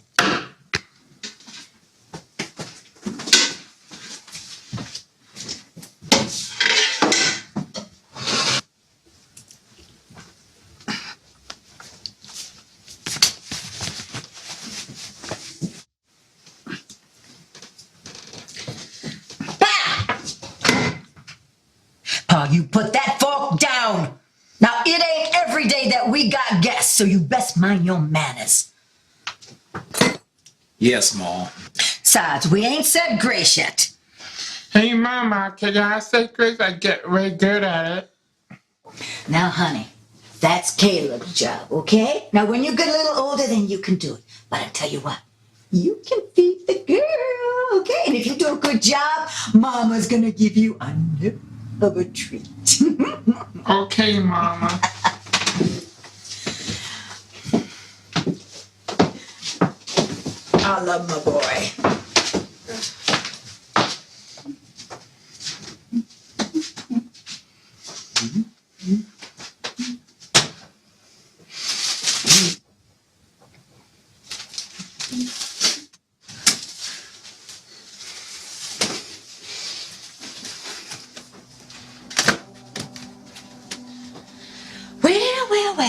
Pa, you put that fork down. Now, it ain't every day that we got guests, so you best mind your manners. Yes, Ma. Besides, we ain't said grace yet. Hey, Mama, can I say grace? I get really good at it. Now, honey, that's Caleb's job, okay? Now, when you get a little older, then you can do it. But I tell you what, you can feed the girl, okay? And if you do a good job, Mama's gonna give you a nip of a treat. Okay, Mama. I love my boy.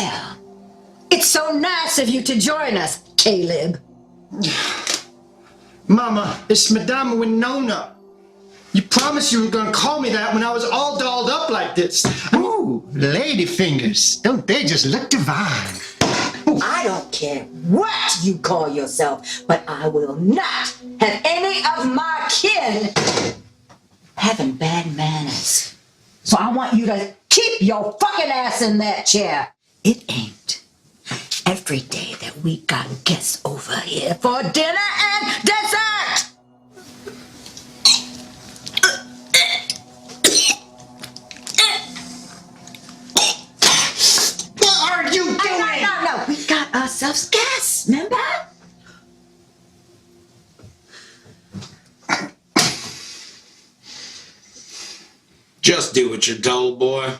Well, it's so nice of you to join us, Caleb. Mama, it's Madame Winona. You promised you were gonna call me that when I was all dolled up like this. Ooh, lady fingers. Don't they just look divine? I don't care what you call yourself, but I will not have any of my kin having bad manners. So I want you to keep your fucking ass in that chair. It ain't every day that we got guests over here for dinner and dessert. What are you doing? No, we got ourselves guests, remember? Just do what you're told, boy,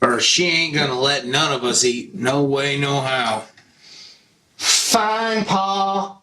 or she ain't gonna let none of us eat. No way, no how. Fine, Pa.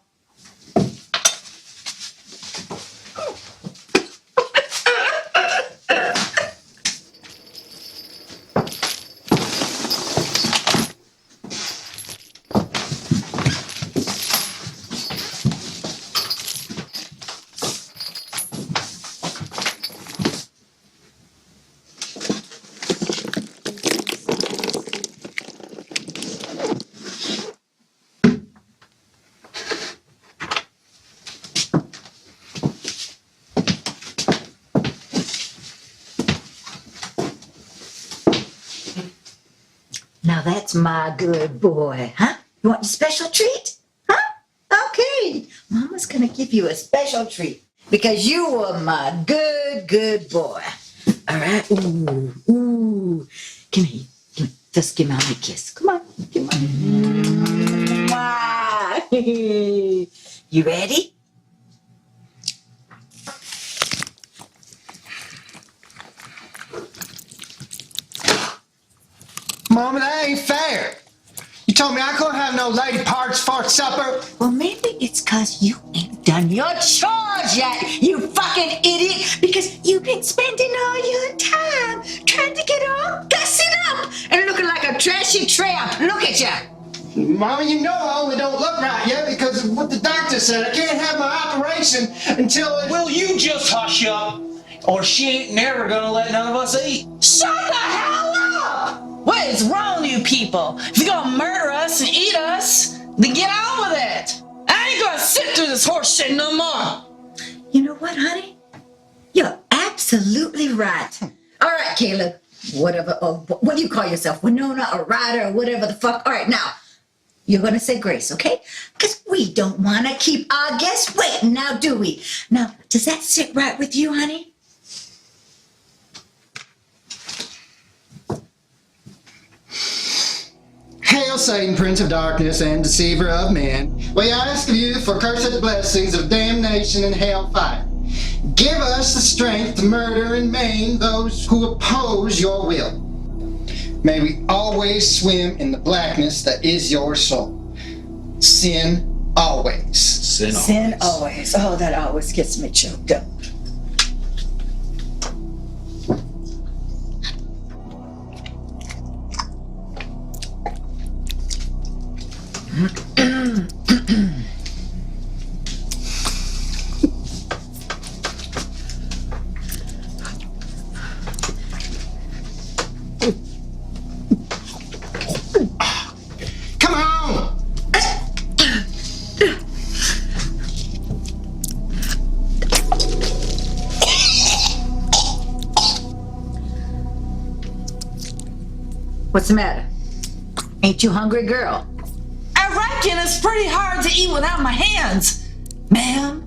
Now that's my good boy, huh? You want a special treat? Huh? Okay, Mama's gonna give you a special treat because you were my good boy. All right? Ooh. Come here. Just give Mommy a kiss. Come on. Give Mommy. Mwah. You ready? Mama, that ain't fair. You told me I couldn't have no lady parts for supper. Well, maybe it's cause you ain't done your chores yet, you fucking idiot, because you've been spending all your time trying to get all gussied up and looking like a trashy tramp. Look at you. Mama, you know I only don't look right yet because of what the doctor said. I can't have my operation until it... Will you just hush up, or she ain't never gonna let none of us eat? Shut the hell up! What is wrong with you people? If you're gonna murder us and eat us, then get on with it. I ain't gonna sit through this horse shit no more. You know what, honey? You're absolutely right. All right, Caleb. Whatever. Oh, what do you call yourself? Winona or Ryder or whatever the fuck. All right, now, you're going to say grace, okay? Because we don't want to keep our guests waiting now, do we? Now, does that sit right with you, honey? Hail, Satan, Prince of Darkness and Deceiver of Men. We ask of you for cursed blessings of damnation and hellfire. Give us the strength to murder and maim those who oppose your will. May we always swim in the blackness that is your soul. Sin always. Sin always. Oh, that always gets me choked up. Come on! What's the matter? Ain't you hungry, girl? I reckon it's pretty hard to eat without my hands, ma'am.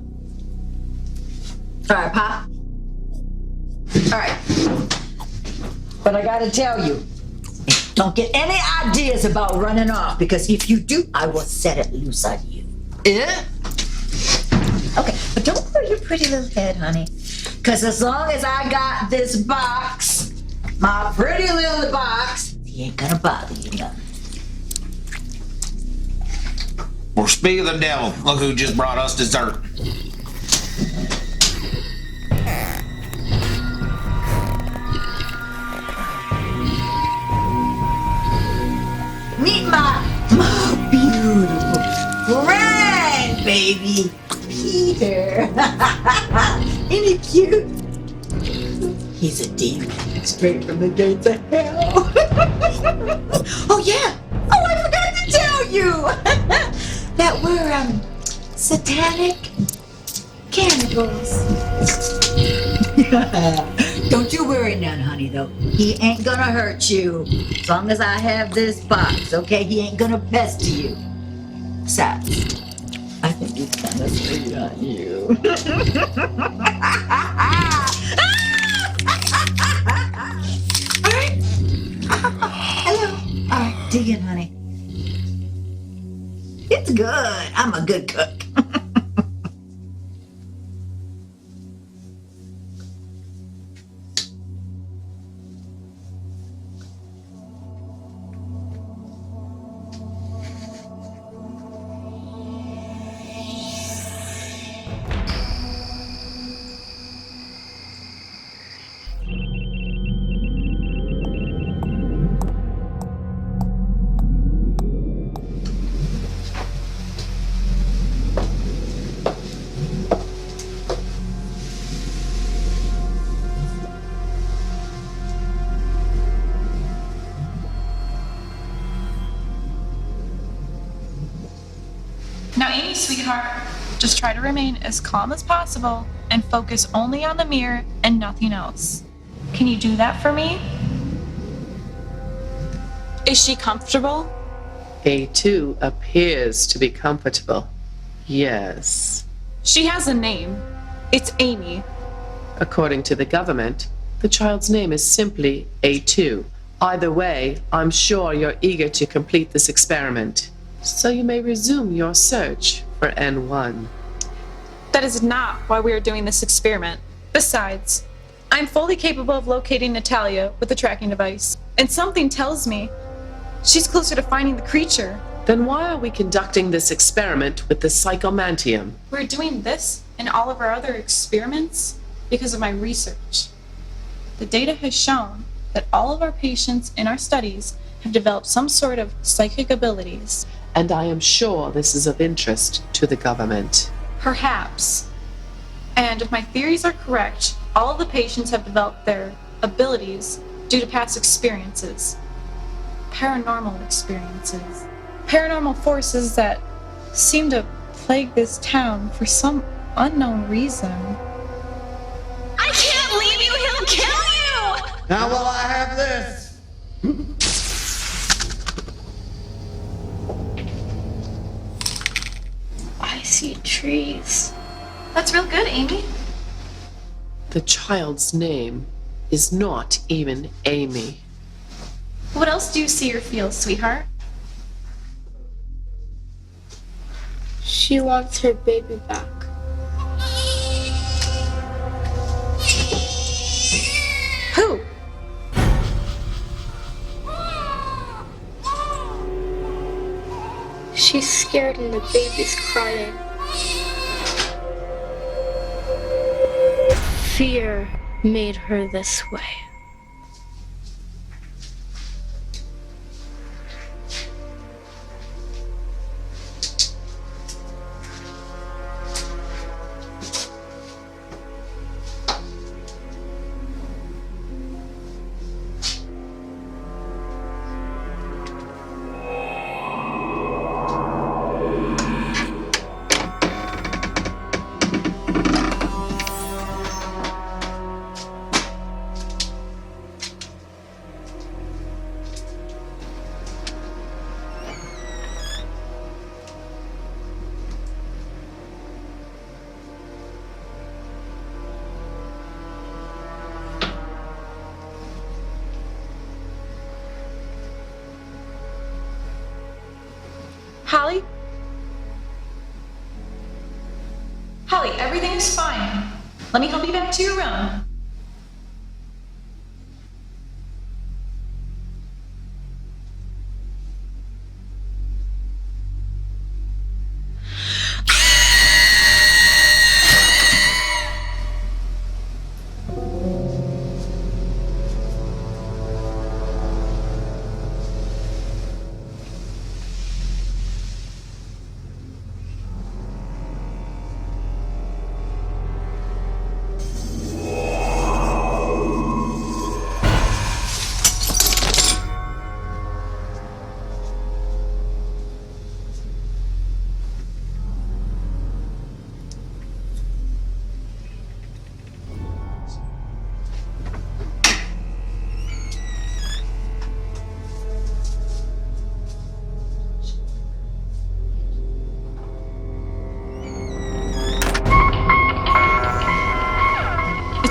All right, Pop. All right. But I gotta tell you, don't get any ideas about running off, because if you do, I will set it loose on you. Yeah? Okay, but don't worry your pretty little head, honey. Because as long as I got this box, my pretty little box, he ain't gonna bother you none. Well, speak of the devil, look who just brought us dessert. Meet my beautiful friend, baby. Peter. Ain't he cute? He's a demon, straight from the gates of hell. Oh yeah. Oh, I forgot to tell you that we're satanic cannibals. Don't you worry none, honey, though. He ain't gonna hurt you. As long as I have this box, okay? He ain't gonna pester you. Besides, I think he's kind of sweet on you. All right. Hello. All right, dig in, honey. It's good. I'm a good cook. Now, Amy, sweetheart, just try to remain as calm as possible and focus only on the mirror and nothing else. Can you do that for me? Is she comfortable? A2 appears to be comfortable. Yes. She has a name. It's Amy. According to the government, the child's name is simply A2. Either way, I'm sure you're eager to complete this experiment. So you may resume your search for N1. That is not why we are doing this experiment. Besides, I'm fully capable of locating Natalia with the tracking device. And something tells me she's closer to finding the creature. Then why are we conducting this experiment with the psychomantium? We're doing this and all of our other experiments because of my research. The data has shown that all of our patients in our studies have developed some sort of psychic abilities. And I am sure this is of interest to the government. Perhaps. And if my theories are correct, all of the patients have developed their abilities due to past experiences. Paranormal experiences. Paranormal forces that seem to plague this town for some unknown reason. I can't leave you! He'll kill you! Now will I have this? I see trees. That's real good, Amy. The child's name is not even Amy. What else do you see or feel, sweetheart? She wants her baby back. Who? She's scared and the baby's crying. Fear made her this way. Holly? Holly, everything's fine. Let me help you back to your room.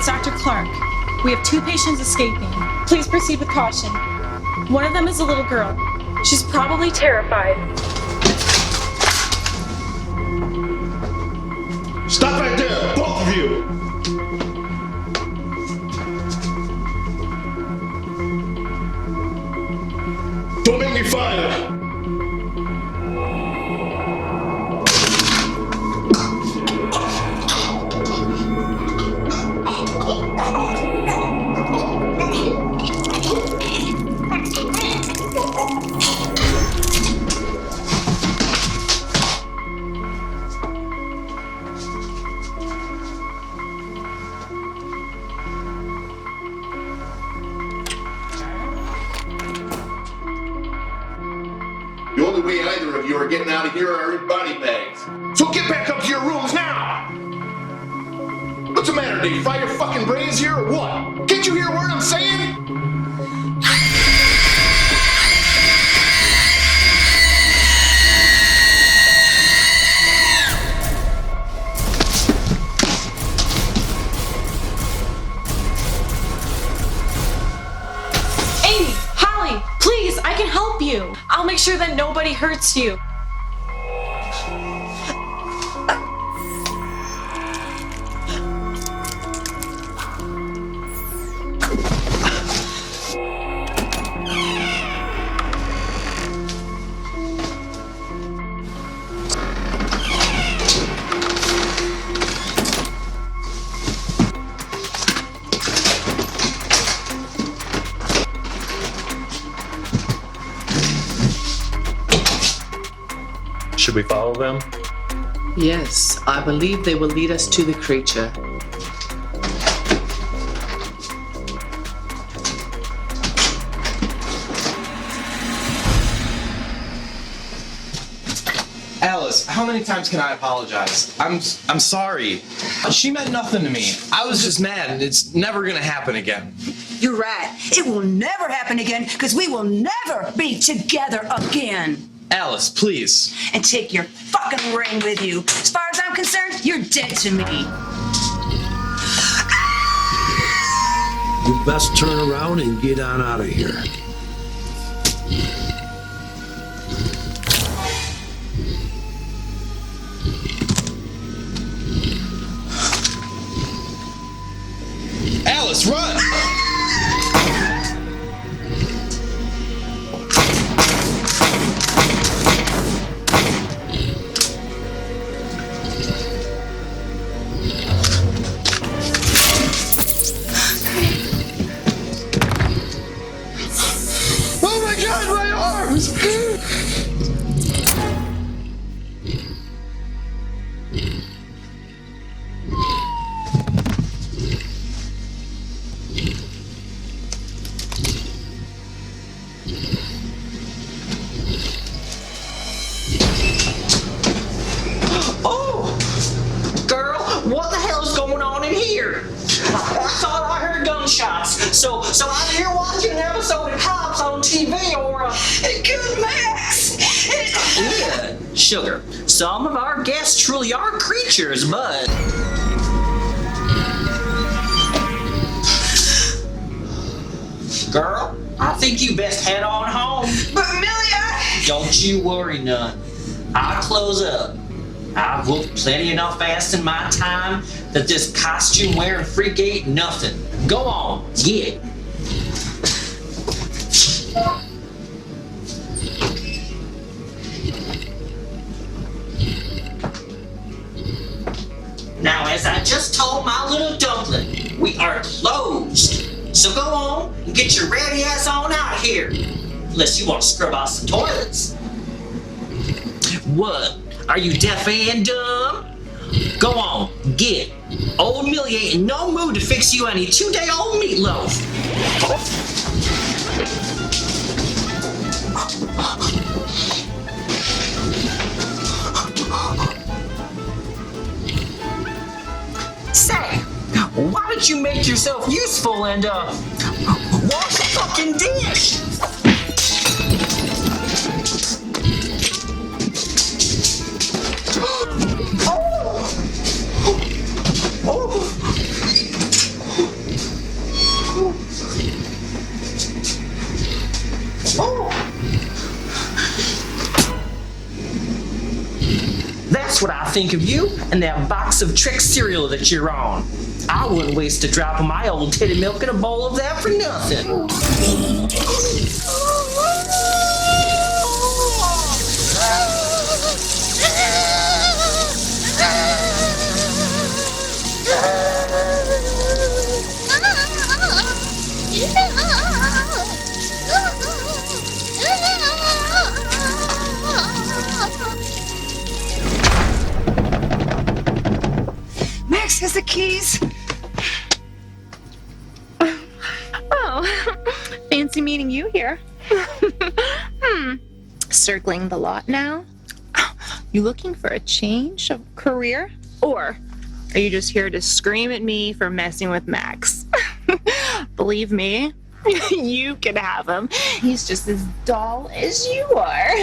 It's Dr. Clark. We have 2 patients escaping. Please proceed with caution. One of them is a little girl. She's probably terrified. Stop right there, both of you! Don't make me fire! The only way either of you are getting out of here are in body bags. So get back up to your rooms now! What's the matter? Did you fry your fucking brains here or what? Can't you hear a word I'm saying? Amy, Holly, please, I can help you. I'll make sure that nobody hurts you. Should we follow them? Yes, I believe they will lead us to the creature. Alice, how many times can I apologize? I'm sorry. She meant nothing to me. I was just mad, and it's never gonna happen again. You're right. It will never happen again because we will never be together again. Alice, please. And take your fucking ring with you. As far as I'm concerned, you're dead to me. You best turn around and get on out of here. Alice, run! Oh my god, my arms! Oh! Girl, what the hell's going on in here? I thought I heard gunshots. So I'm here watching an episode of Cops on TV or Good Max! Yeah, sugar. Some of our guests truly are creatures, but girl, I think you best head on home. But Millie, Don't you worry none. I'll close up. I've whooped plenty enough ass in my time that this costume wearing freak ain't nothing. Go on, get it. Now, as I just told my little dumpling, we are closed. So go on and get your ready ass on out of here. Unless you want to scrub out some toilets. What? Are you deaf and dumb? Go on, get it. Old Millie ain't in no mood to fix you any 2-day-old meatloaf. Say, why don't you make yourself useful and wash the fucking dish? think of you and that box of Trick cereal that you're on. I wouldn't waste a drop of my old titty milk in a bowl of that for nothing. Max has the keys. Oh, fancy meeting you here. Circling the lot now? You looking for a change of career? Or are you just here to scream at me for messing with Max? Believe me, you can have him. He's just as dull as you are.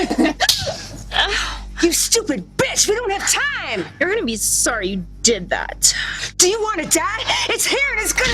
You stupid bitch, we don't have time! You're gonna be sorry you did that. Do you want to die? It's here and it's gonna...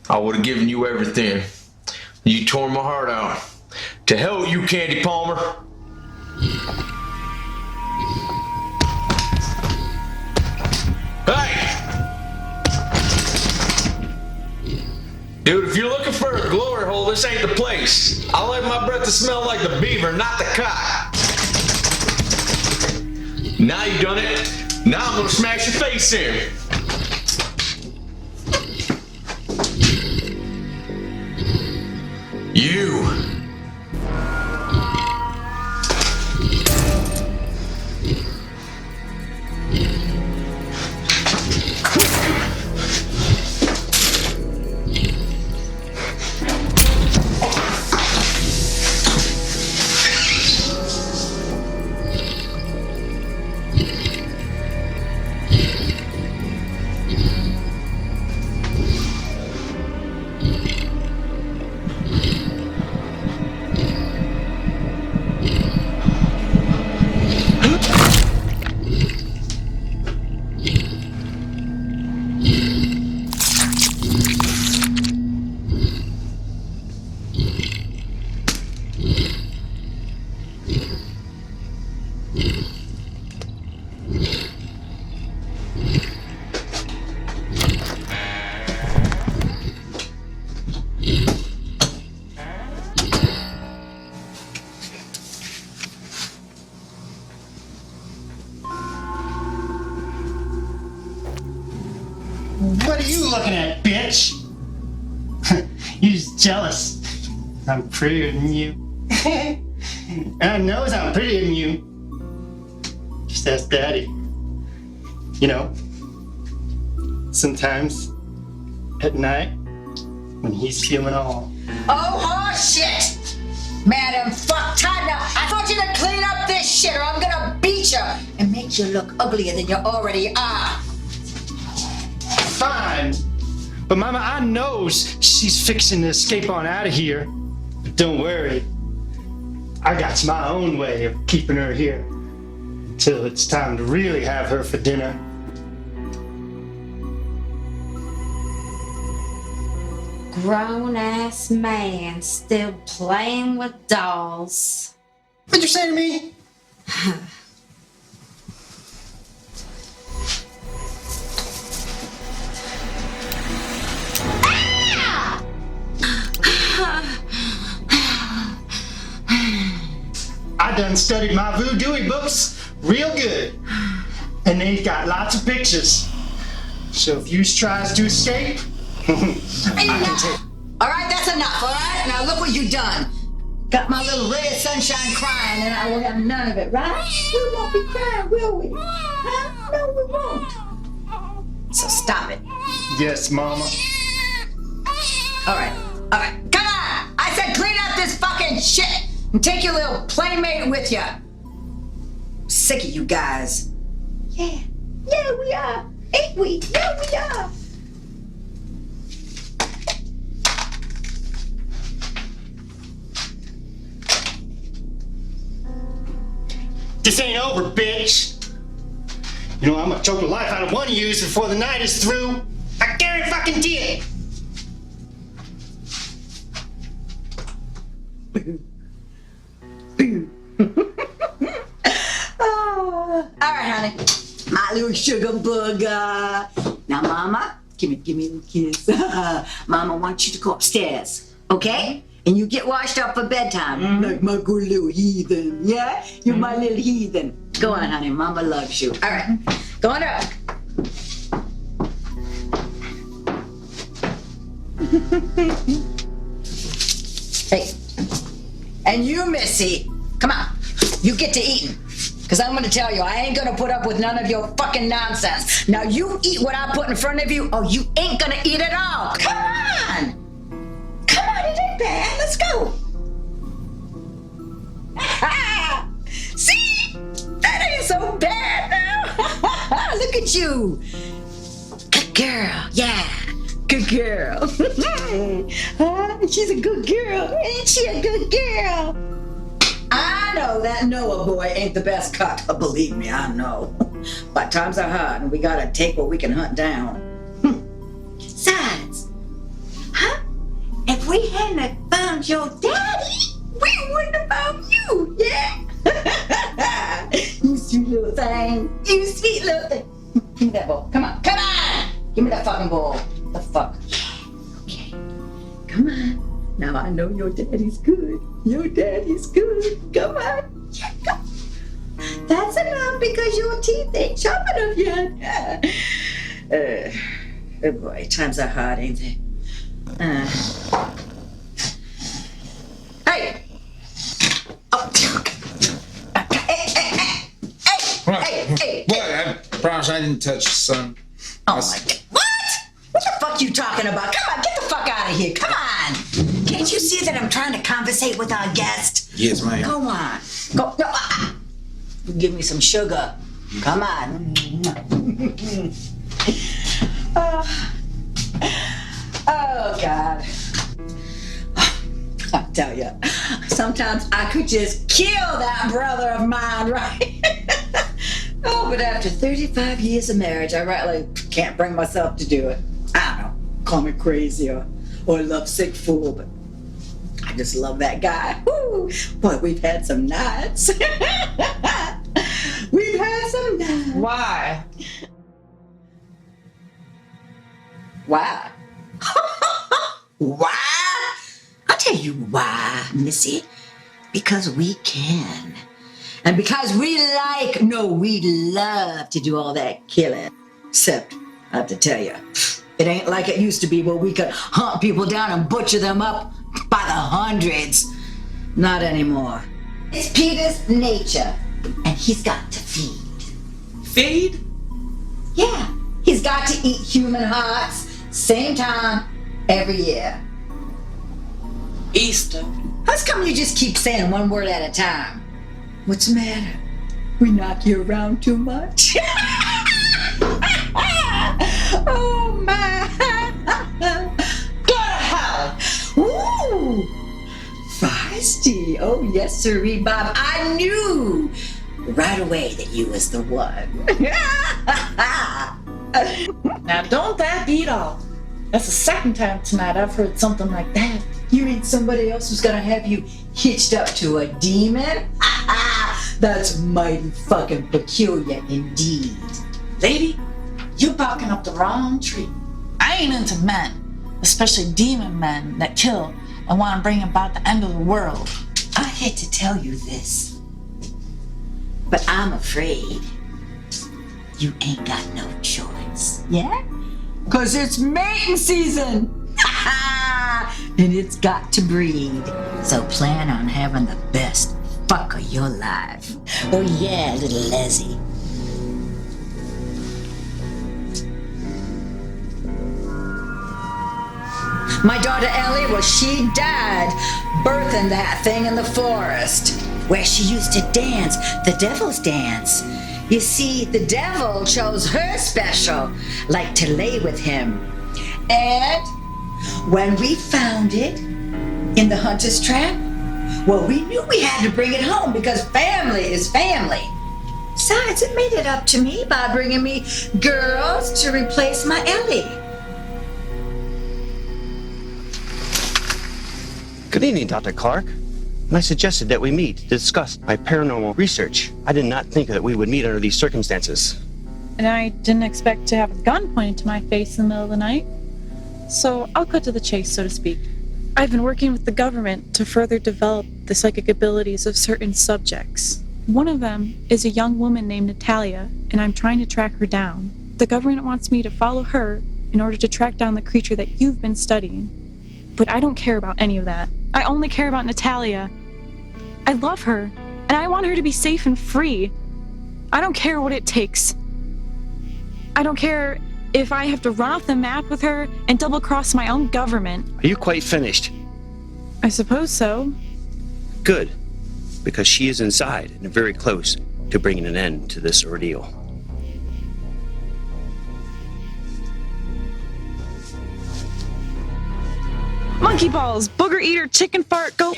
I would have given you everything. You tore my heart out. To hell with you, Candy Palmer. Hey! Dude, if you're looking for a glory hole, this ain't the place. I like my breath to smell like the beaver, not the cock. Now you done it. Now I'm gonna smash your face in. You. What are you looking at, bitch? You're just jealous. I'm prettier than you. And I knows I'm prettier than you. Just ask Daddy. You know, sometimes at night when he's feeling all. Oh, shit! Madam fuck Tanya, I thought you to clean up this shit or I'm gonna beat you and make you look uglier than you already are. Fine. But Mama, I knows she's fixing to escape on out of here. But don't worry. I got my own way of keeping her here until it's time to really have her for dinner. Grown-ass man still playing with dolls. What'd you say to me? I done studied my voodoo books real good. And they've got lots of pictures. So if you tries to escape, Enough! Alright, that's enough, alright? Now look what you done. Got my little ray of sunshine crying and I will have none of it, right? We won't be crying, will we? Huh? No, we won't. So stop it. Yes, Mama. Alright, come on! I said clean up this fucking shit and take your little playmate with you. Sick of you guys. Yeah, we are. Ain't we? Yeah, we are. This ain't over, bitch. You know I'm gonna choke the life out of one of you before the night is through. I guarantee it. Oh, all right, honey. My little sugar booger. Now, Mama, give me a little kiss. Mama wants you to go upstairs, okay? And you get washed up for bedtime, like my good little heathen, yeah? You're my little heathen. Go on, honey. Mama loves you. All right, go on up. Hey, and you, Missy, come on. You get to eating. Because I'm going to tell you, I ain't going to put up with none of your fucking nonsense. Now, you eat what I put in front of you, or you ain't going to eat at all. Come on. Come on, it ain't bad. Let's go. See? That ain't so bad now. Look at you. Good girl. Yeah. Good girl. She's a good girl. Ain't she a good girl? I know that Noah boy ain't the best cut. Believe me, I know. But times are hard and we gotta take what we can hunt down. Besides, huh? If we hadn't found your daddy, we wouldn't have found you, yeah? You sweet little thing. You sweet little thing. Give me that ball. Come on. Come on! Give me that fucking ball. The fuck? Okay. Come on. Now I know your daddy's good. Your daddy's good. Come on. Yeah, come. That's enough because your teeth ain't sharp enough yet. Oh boy, times are hard, ain't they? Hey! Oh. Hey! What? I promise I didn't touch you, son. Oh my God. What? What the fuck you talking about? Come on, get the fuck out of here. Come on. Can't you see that I'm trying to conversate with our guest? Yes, ma'am. Go on. Go. No, give me some sugar. Come on. Oh, God. I tell you, sometimes I could just kill that brother of mine, right? Oh, but after 35 years of marriage, I really can't bring myself to do it. I don't know, call me crazy or a lovesick fool, but I just love that guy. Woo. Boy, we've had some nights. We've had some nights. Why? Why? Why? I'll tell you why, Missy. Because we can. And because we love to do all that killing. Except I have to tell you, it ain't like it used to be where we could hunt people down and butcher them up by the hundreds. Not anymore. It's Peter's nature, and he's got to feed. Feed? Yeah, he's got to eat human hearts, same time, every year. Easter. How come you just keep saying one word at a time? What's the matter? We knock you around too much? Oh my! Go to hell! Woo! Feisty. Oh yes, sirree, Bob. I knew right away that you was the one. Now don't that beat all? That's the second time tonight I've heard something like that. You mean somebody else was gonna have you hitched up to a demon? That's mighty fucking peculiar indeed. Lady, you're barking up the wrong tree. I ain't into men, especially demon men that kill and want to bring about the end of the world. I hate to tell you this, but I'm afraid you ain't got no choice. Yeah? 'Cause it's mating season! And it's got to breed. So plan on having the best fuck of your life. Oh yeah, little Leslie. My daughter Ellie, well, she died birthing that thing in the forest where she used to dance, the devil's dance. You see, the devil chose her special, like to lay with him. And when we found it in the hunter's trap, well, we knew we had to bring it home because family is family. Besides, it made it up to me by bringing me girls to replace my Ellie. Good evening, Dr. Clark. When I suggested that we meet to discuss my paranormal research, I did not think that we would meet under these circumstances. And I didn't expect to have a gun pointed to my face in the middle of the night. So I'll cut to the chase, so to speak. I've been working with the government to further develop the psychic abilities of certain subjects. One of them is a young woman named Natalia, and I'm trying to track her down. The government wants me to follow her in order to track down the creature that you've been studying. But I don't care about any of that. I only care about Natalia. I love her, and I want her to be safe and free. I don't care what it takes. I don't care if I have to run off the map with her and double-cross my own government. Are you quite finished? I suppose so. Good, because she is inside and very close to bringing an end to this ordeal. Monkey balls, booger eater, chicken fart, goat.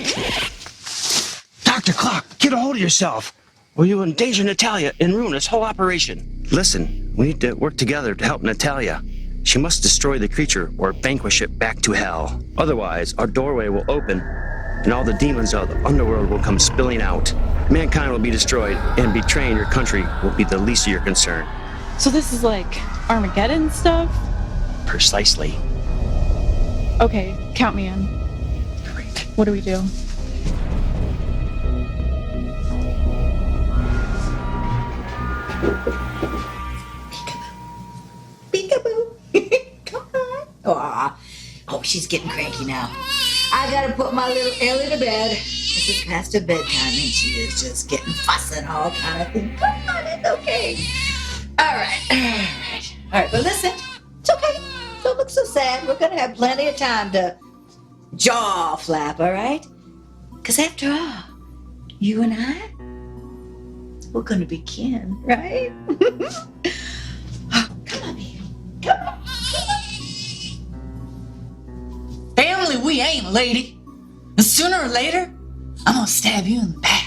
Dr. Clark, get a hold of yourself, or you will endanger Natalia and ruin this whole operation. Listen, we need to work together to help Natalia. She must destroy the creature or vanquish it back to hell. Otherwise, our doorway will open, and all the demons of the underworld will come spilling out. Mankind will be destroyed, and betraying your country will be the least of your concern. So this is like Armageddon stuff? Precisely. Okay, count me in. Great. What do we do? Peekaboo. Come on. Aw. Oh, she's getting cranky now. I gotta put my little Ellie to bed. This is past her bedtime and she is just getting fussing all kind of thing. Come on, it's okay. All right, but listen, it's okay. Don't look so sad. We're gonna have plenty of time to jaw flap, all right? Because after all, you and I, we're gonna be kin, right? Oh, come on, baby. Come on. Family we ain't, lady. And sooner or later, I'm gonna stab you in the back.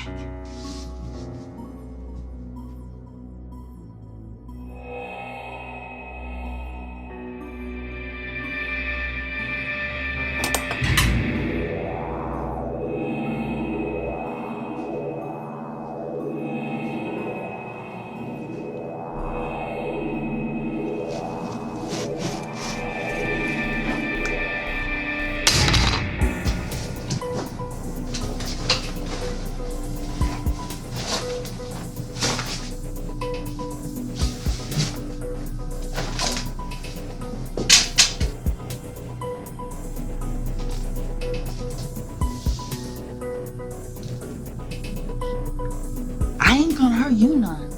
are you none.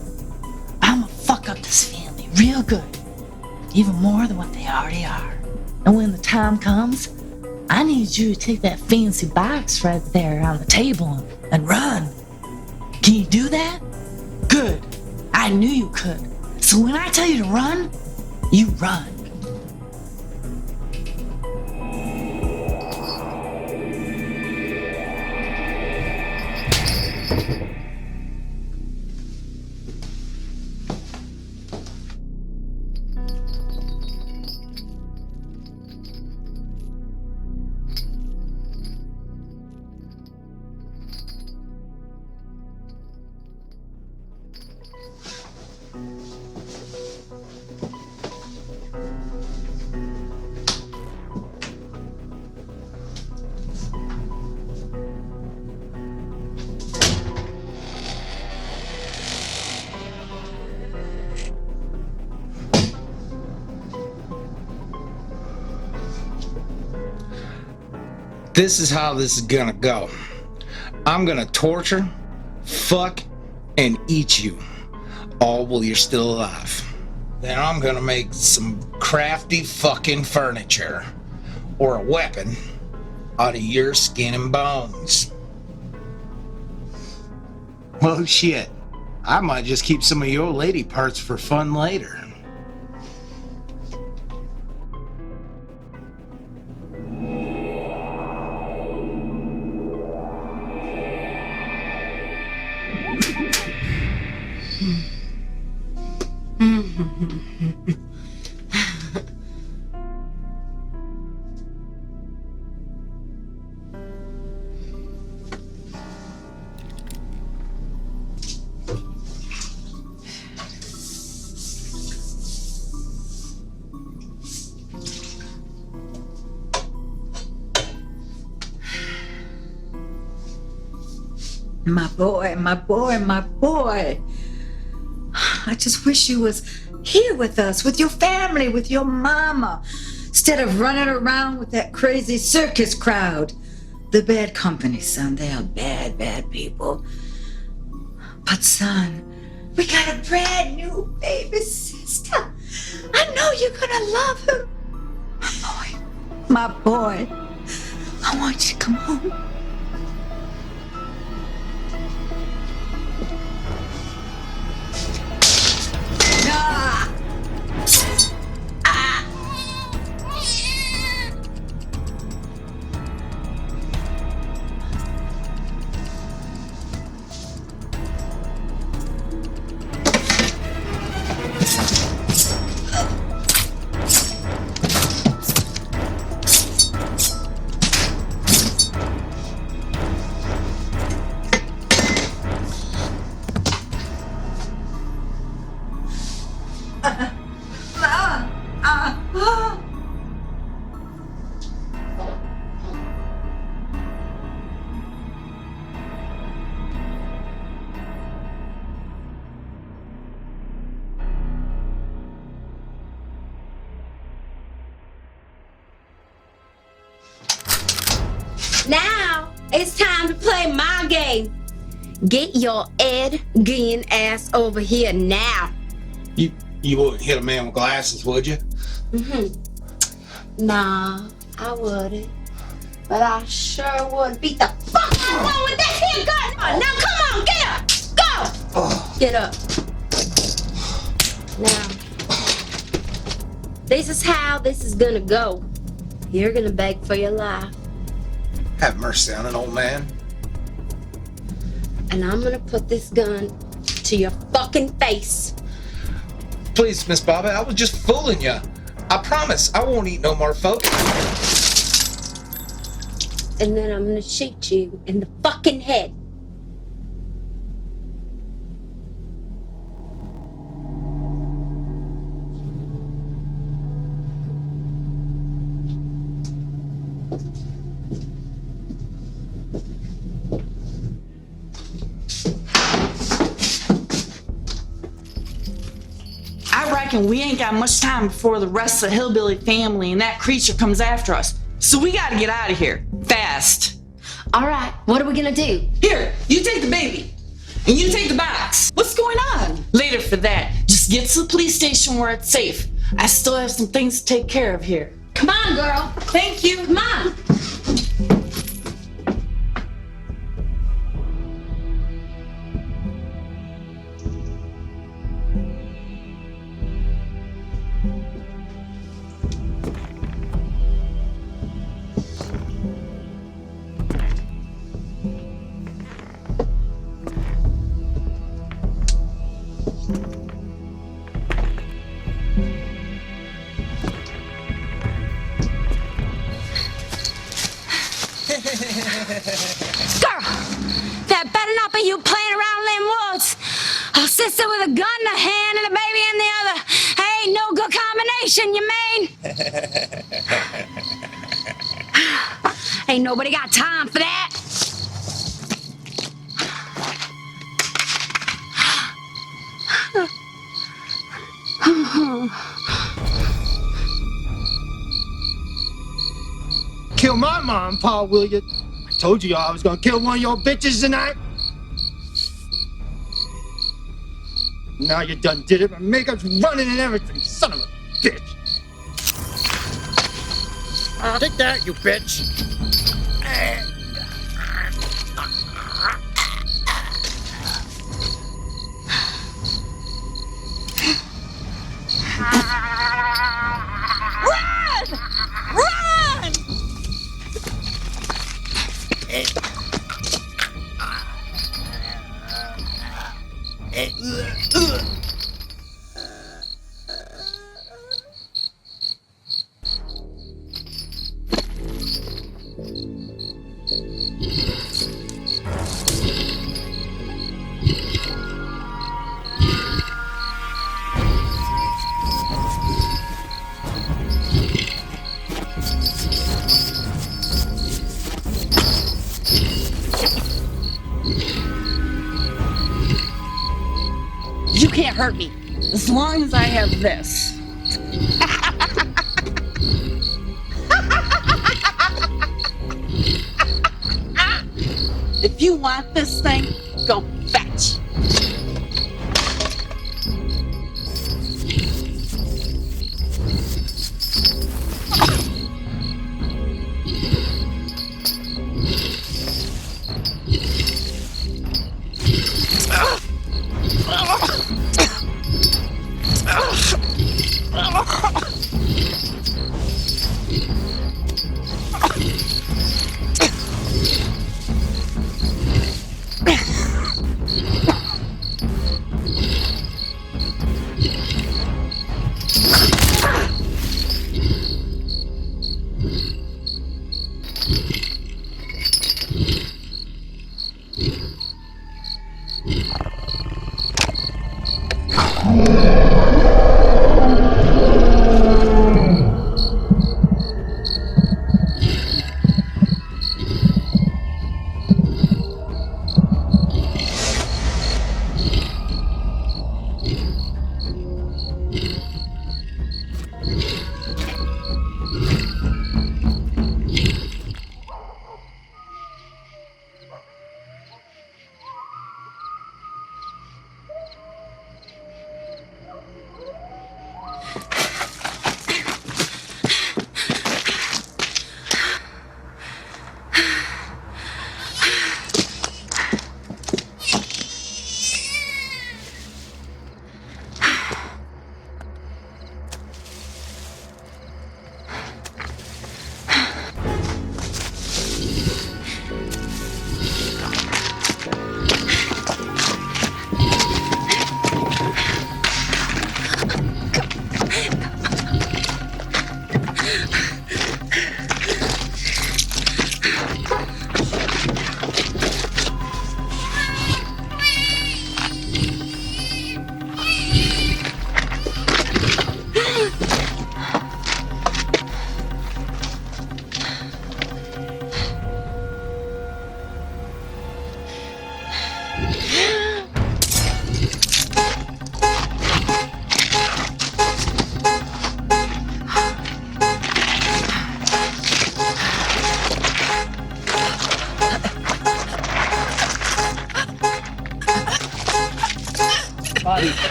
I'ma fuck up this family real good. Even more than what they already are. And when the time comes, I need you to take that fancy box right there on the table and run. Can you do that? Good. I knew you could. So when I tell you to run, you run. This is how this is gonna go. I'm gonna torture, fuck, and eat you, all while you're still alive. Then I'm gonna make some crafty fucking furniture, or a weapon, out of your skin and bones. Well, shit. I might just keep some of your lady parts for fun later. My boy, my boy, my boy. I just wish you was here with us, with your family, with your mama, instead of running around with that crazy circus crowd. The bad company, son. They are bad, bad people. But son, we got a brand new baby sister. I know you're gonna love him. My boy, I want you to come home. Now it's time to play my game. Get your Ed Gein ass over here now. You wouldn't hit a man with glasses, would you? Nah, I wouldn't. But I sure would beat the fuck out of one with that here gun. Now come on, get up. Go. Get up. Now, this is how this is gonna go. You're gonna beg for your life. Have mercy on an old man. And I'm gonna put this gun to your fucking face. Please, Miss Bobby, I was just fooling you. I promise I won't eat no more folk. And then I'm gonna shoot you in the fucking head. I reckon we ain't got much time before the rest of the hillbilly family and that creature comes after us. So we gotta get out of here. Fast. All right, what are we gonna do? Here, you take the baby. and you take the box. What's going on? Later for that. Just get to the police station where it's safe. I still have some things to take care of here. Come on, girl. Thank you. Come on. Girl, that better not be you playing around in them woods. A sister with a gun in a hand and a baby in the other. Ain't no good combination, you mean? Ain't nobody got time for that. Kill my mom, Pa, will you? I told you I was gonna kill one of your bitches tonight. Now you done did it. My makeup's running and everything. Son of a bitch. Take that, you bitch. Run! Run! You can't hurt me as long as I have this. If you want this thing, go fetch.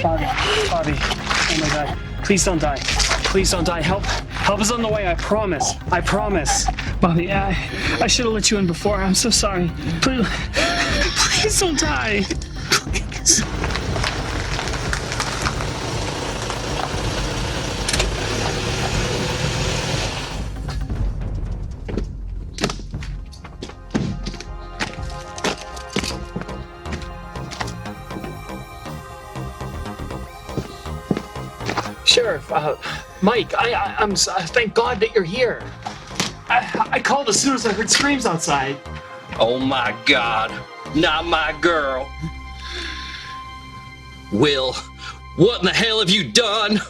Bobby. Oh my God. Please don't die. Please don't die. Help is on the way. I promise. Bobby, I should have let you in before. I'm so sorry. Please don't die. Please. Sheriff, Mike, I'm thank God that you're here. I called as soon as I heard screams outside. Oh my God, not my girl. Will, what in the hell have you done?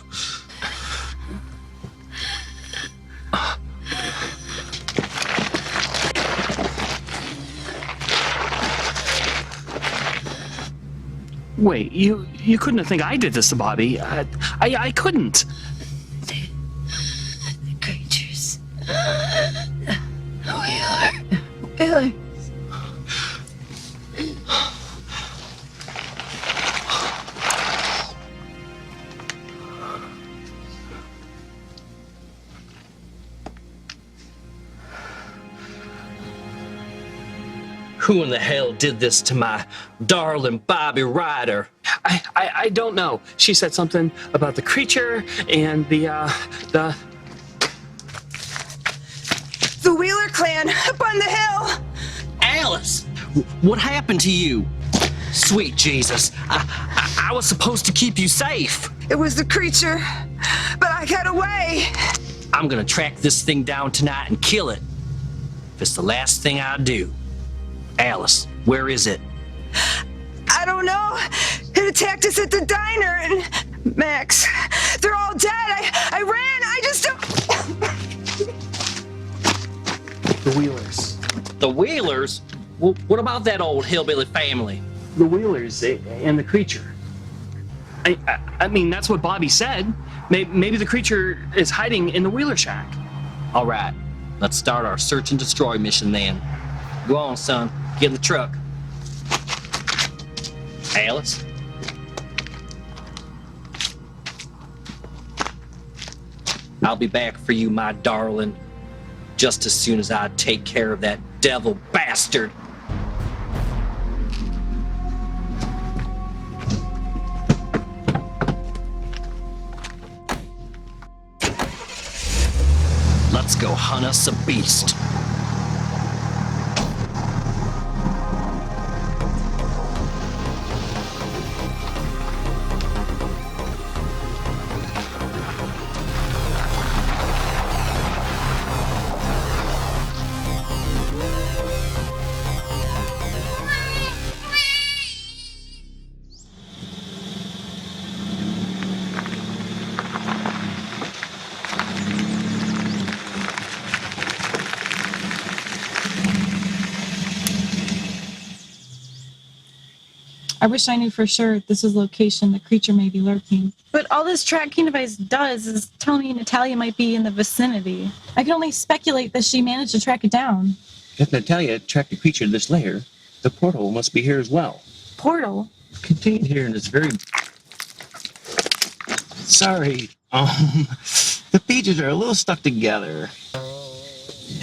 Wait, you couldn't think I did this to Bobby. I couldn't. The creatures. Wheeler. Who in the hell did this to my darling Bobby Ryder? I don't know. She said something about the creature and the Wheeler clan up on the hill. Alice, what happened to you? Sweet Jesus, I was supposed to keep you safe. It was the creature, but I got away. I'm gonna track this thing down tonight and kill it. If it's the last thing I do. Alice, where is it? I don't know. It attacked us at the diner and Max, they're all dead. I ran. I just don't. The Wheelers. The Wheelers? Well, what about that old hillbilly family? The Wheelers and the creature. I mean, that's what Bobby said. Maybe the creature is hiding in the Wheeler shack. All right, let's start our search and destroy mission then. Go on, son. Get in the truck. Alice? I'll be back for you, my darling, just as soon as I take care of that devil bastard. Let's go hunt us a beast. I wish I knew for sure this is the location the creature may be lurking. But all this tracking device does is tell me Natalia might be in the vicinity. I can only speculate that she managed to track it down. If Natalia tracked the creature to this lair, the portal must be here as well. Portal? Contained here in this very... Sorry, the pages are a little stuck together.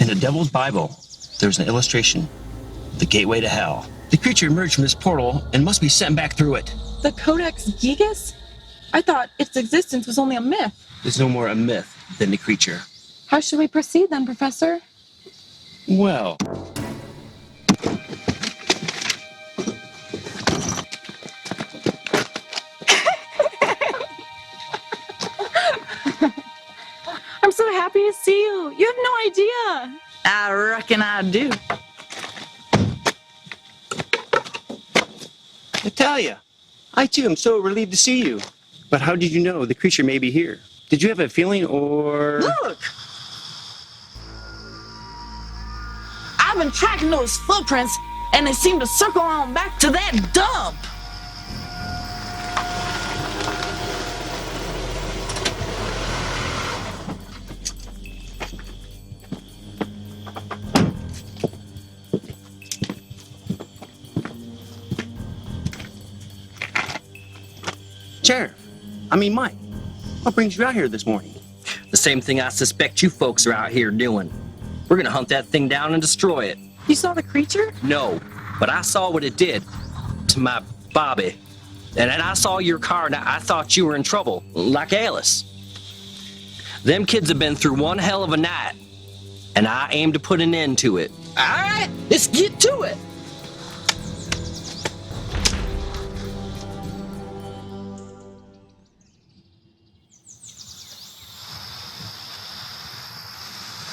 In the Devil's Bible, there's an illustration, the gateway to hell. The creature emerged from this portal and must be sent back through it. The Codex Gigas? I thought its existence was only a myth. It's no more a myth than the creature. How should we proceed then, Professor? Well... I'm so happy to see you. You have no idea. I reckon I do. Natalia, I too am so relieved to see you. But how did you know the creature may be here? Did you have a feeling or... Look! I've been tracking those footprints and they seem to circle on back to that dump. Sheriff, Mike, what brings you out here this morning? The same thing I suspect you folks are out here doing. We're gonna hunt that thing down and destroy it. You saw the creature? No, but I saw what it did to my Bobby. And then I saw your car and I thought you were in trouble, like Alice. Them kids have been through one hell of a night, and I aim to put an end to it. All right, let's get to it.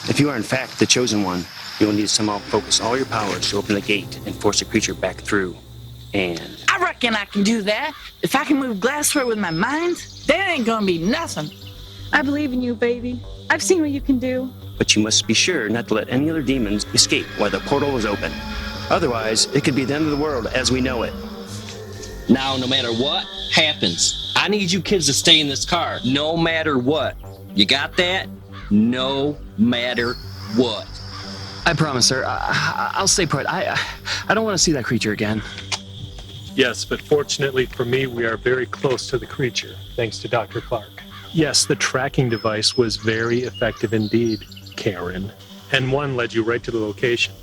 If you are in fact the chosen one, you will need to somehow focus all your powers to open the gate and force the creature back through. And I reckon I can do that. If I can move glassware with my mind, there ain't gonna be nothing. I believe in you, baby. I've seen what you can do. but you must be sure not to let any other demons escape while the portal is open. Otherwise, it could be the end of the world as we know it. Now, no matter what happens, I need you kids to stay in this car, no matter what. You got that? No matter what. I promise, sir. I'll stay put. I don't want to see that creature again. Yes, but fortunately for me, we are very close to the creature, thanks to Dr. Clark. Yes, the tracking device was very effective indeed, Karen. And one led you right to the location.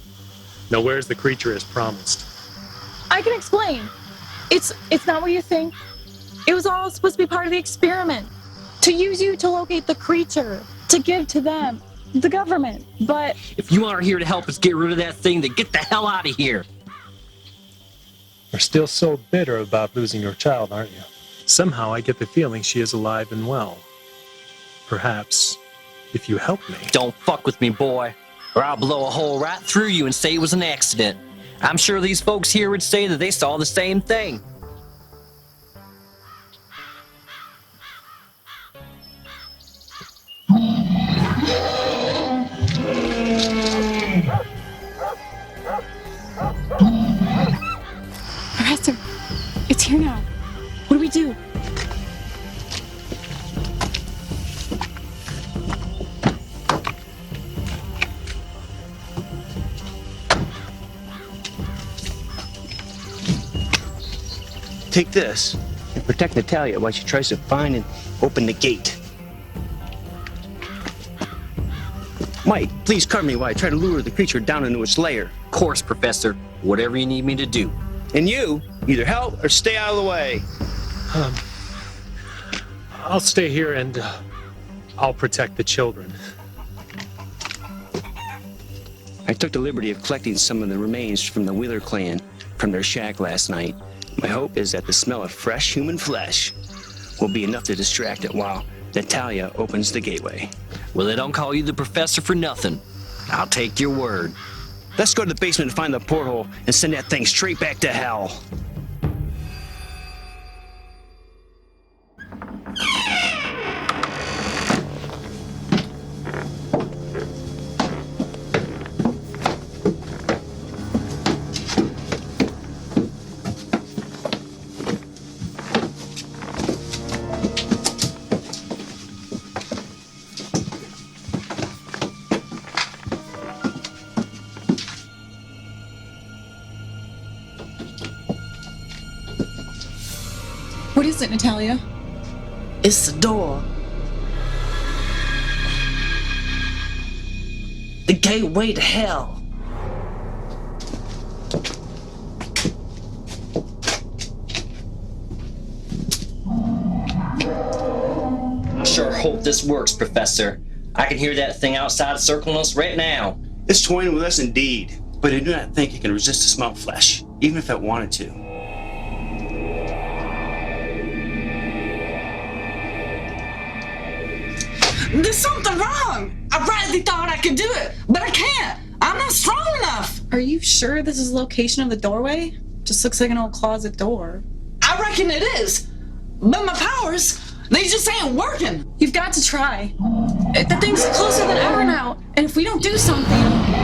Now, where's the creature as promised? I can explain. It's not what you think. It was all supposed to be part of the experiment. To use you to locate the creature, to give to them, the government. But if you aren't here to help us get rid of that thing, then get the hell out of here. You're still so bitter about losing your child, aren't you? Somehow I get the feeling she is alive and well. Perhaps, if you help me. Don't fuck with me, boy, or I'll blow a hole right through you and say it was an accident. I'm sure these folks here would say that they saw the same thing. Professor, it's here now. What do we do? Take this and protect Natalia while she tries to find and open the gate. Mike, please cover me while I try to lure the creature down into its lair. Of course, Professor. Whatever you need me to do. And you, either help or stay out of the way. I'll stay here and I'll protect the children. I took the liberty of collecting some of the remains from the Wheeler clan from their shack last night. My hope is that the smell of fresh human flesh will be enough to distract it while Natalia opens the gateway. Well, they don't call you the professor for nothing. I'll take your word. Let's go to the basement and find the porthole and send that thing straight back to hell. What is it, Natalia? It's the door. The gateway to hell. I sure hope this works, Professor. I can hear that thing outside circling us right now. It's toying with us indeed, but I do not think it can resist the smell of flesh, even if it wanted to. There's something wrong. I really thought I could do it, but I can't. I'm not strong enough. Are you sure this is the location of the doorway? Just looks like an old closet door. I reckon it is. But my powers, they just ain't working. You've got to try. The thing's closer than ever now, and if we don't do something...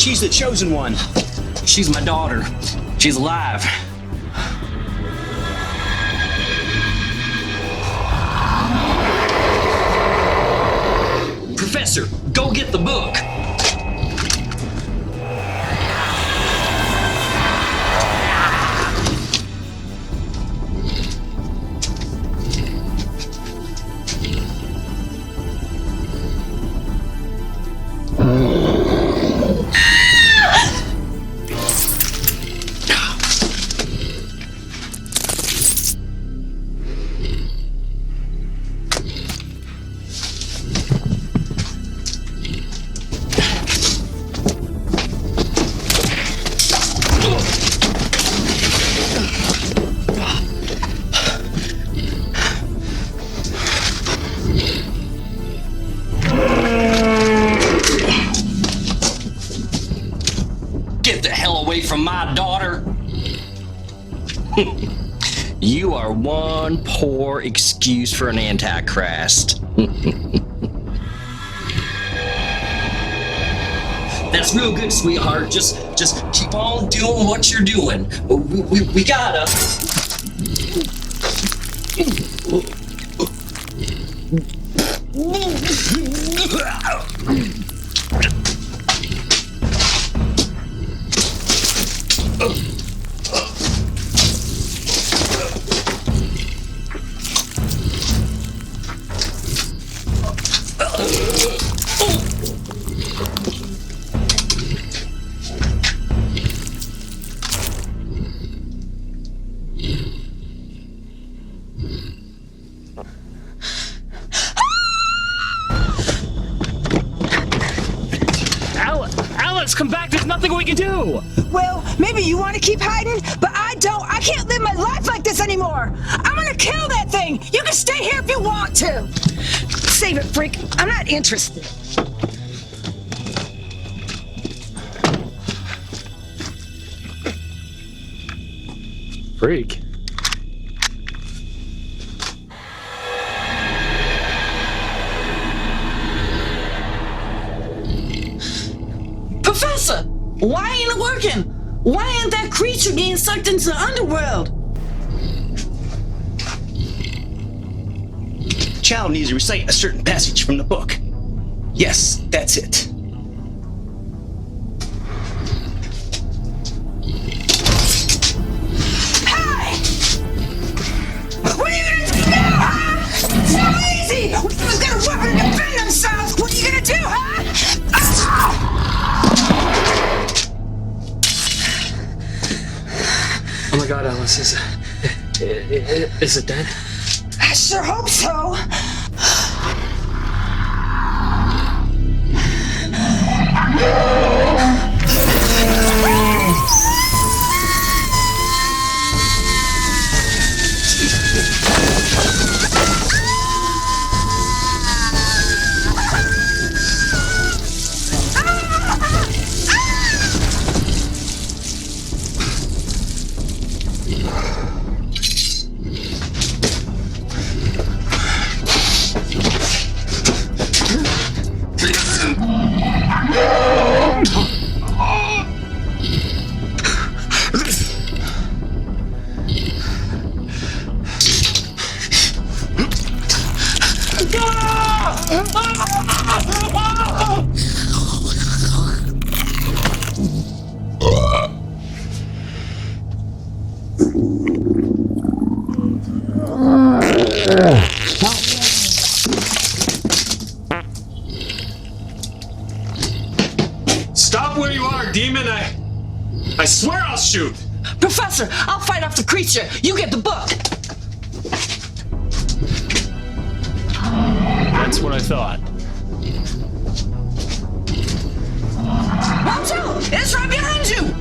She's the chosen one. She's my daughter. She's alive. Professor, go get the book. Get the hell away from my daughter. You are one poor excuse for an antichrist. That's real good, sweetheart. Just keep on doing what you're doing. We gotta. Alice, come back. There's nothing we can do. Well, maybe you want to keep hiding, but I don't. I can't live my life like this anymore. I'm gonna kill that thing. You can stay here if you want to. Save it, freak. I'm not interested. Freak. Professor, why ain't it working? Why ain't that creature getting sucked into the underworld? Child needs to recite a certain passage from the book. Yes, that's it. Hey! What are you gonna do now, huh? It's so easy! Who's got a weapon to defend themselves? What are you gonna do, huh? Oh my God, Alice, is it dead? I sure hope so. Stop where you are, demon. I swear I'll shoot. Professor, I'll fight off the creature. You get the book. That's what I thought. Watch out! It's right behind you!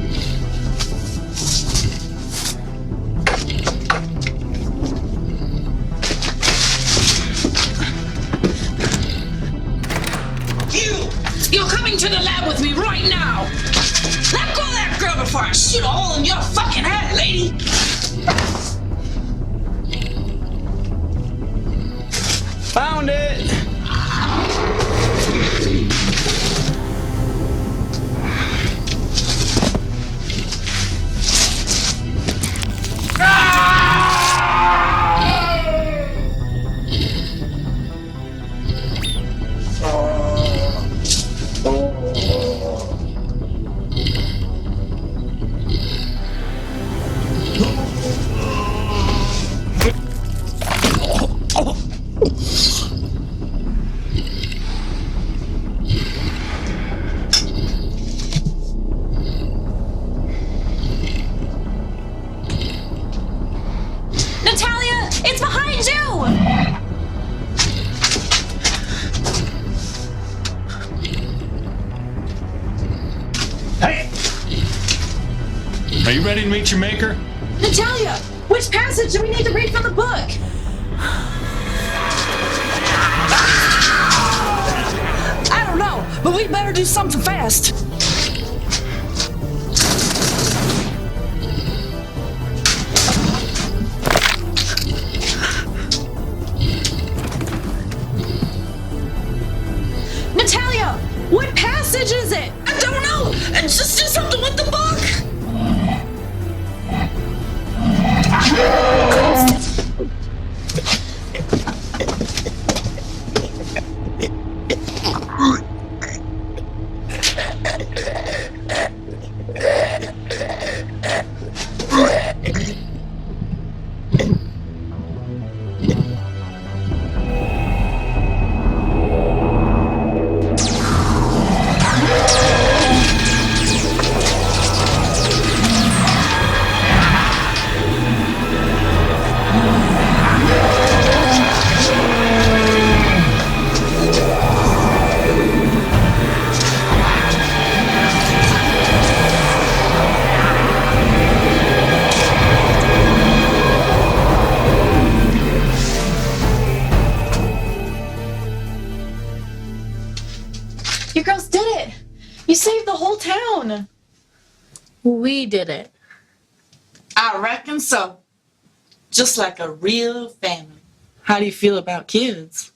You're coming to the lab with me right now! Let go of that girl before I shoot a hole in your fucking head, lady! Found it! Are you ready to meet your maker? Natalia, which passage do we need to read from the book? I don't know, but we better do something fast. Natalia, what passage is it? I don't know. Just do something with the book. You girls did it! You saved the whole town! We did it. I reckon so. Just like a real family. How do you feel about kids?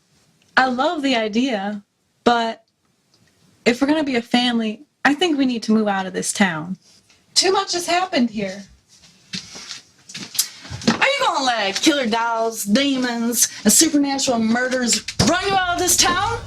I love the idea, but if we're gonna be a family, I think we need to move out of this town. Too much has happened here. Are you gonna let killer dolls, demons, and supernatural murders run you out of this town?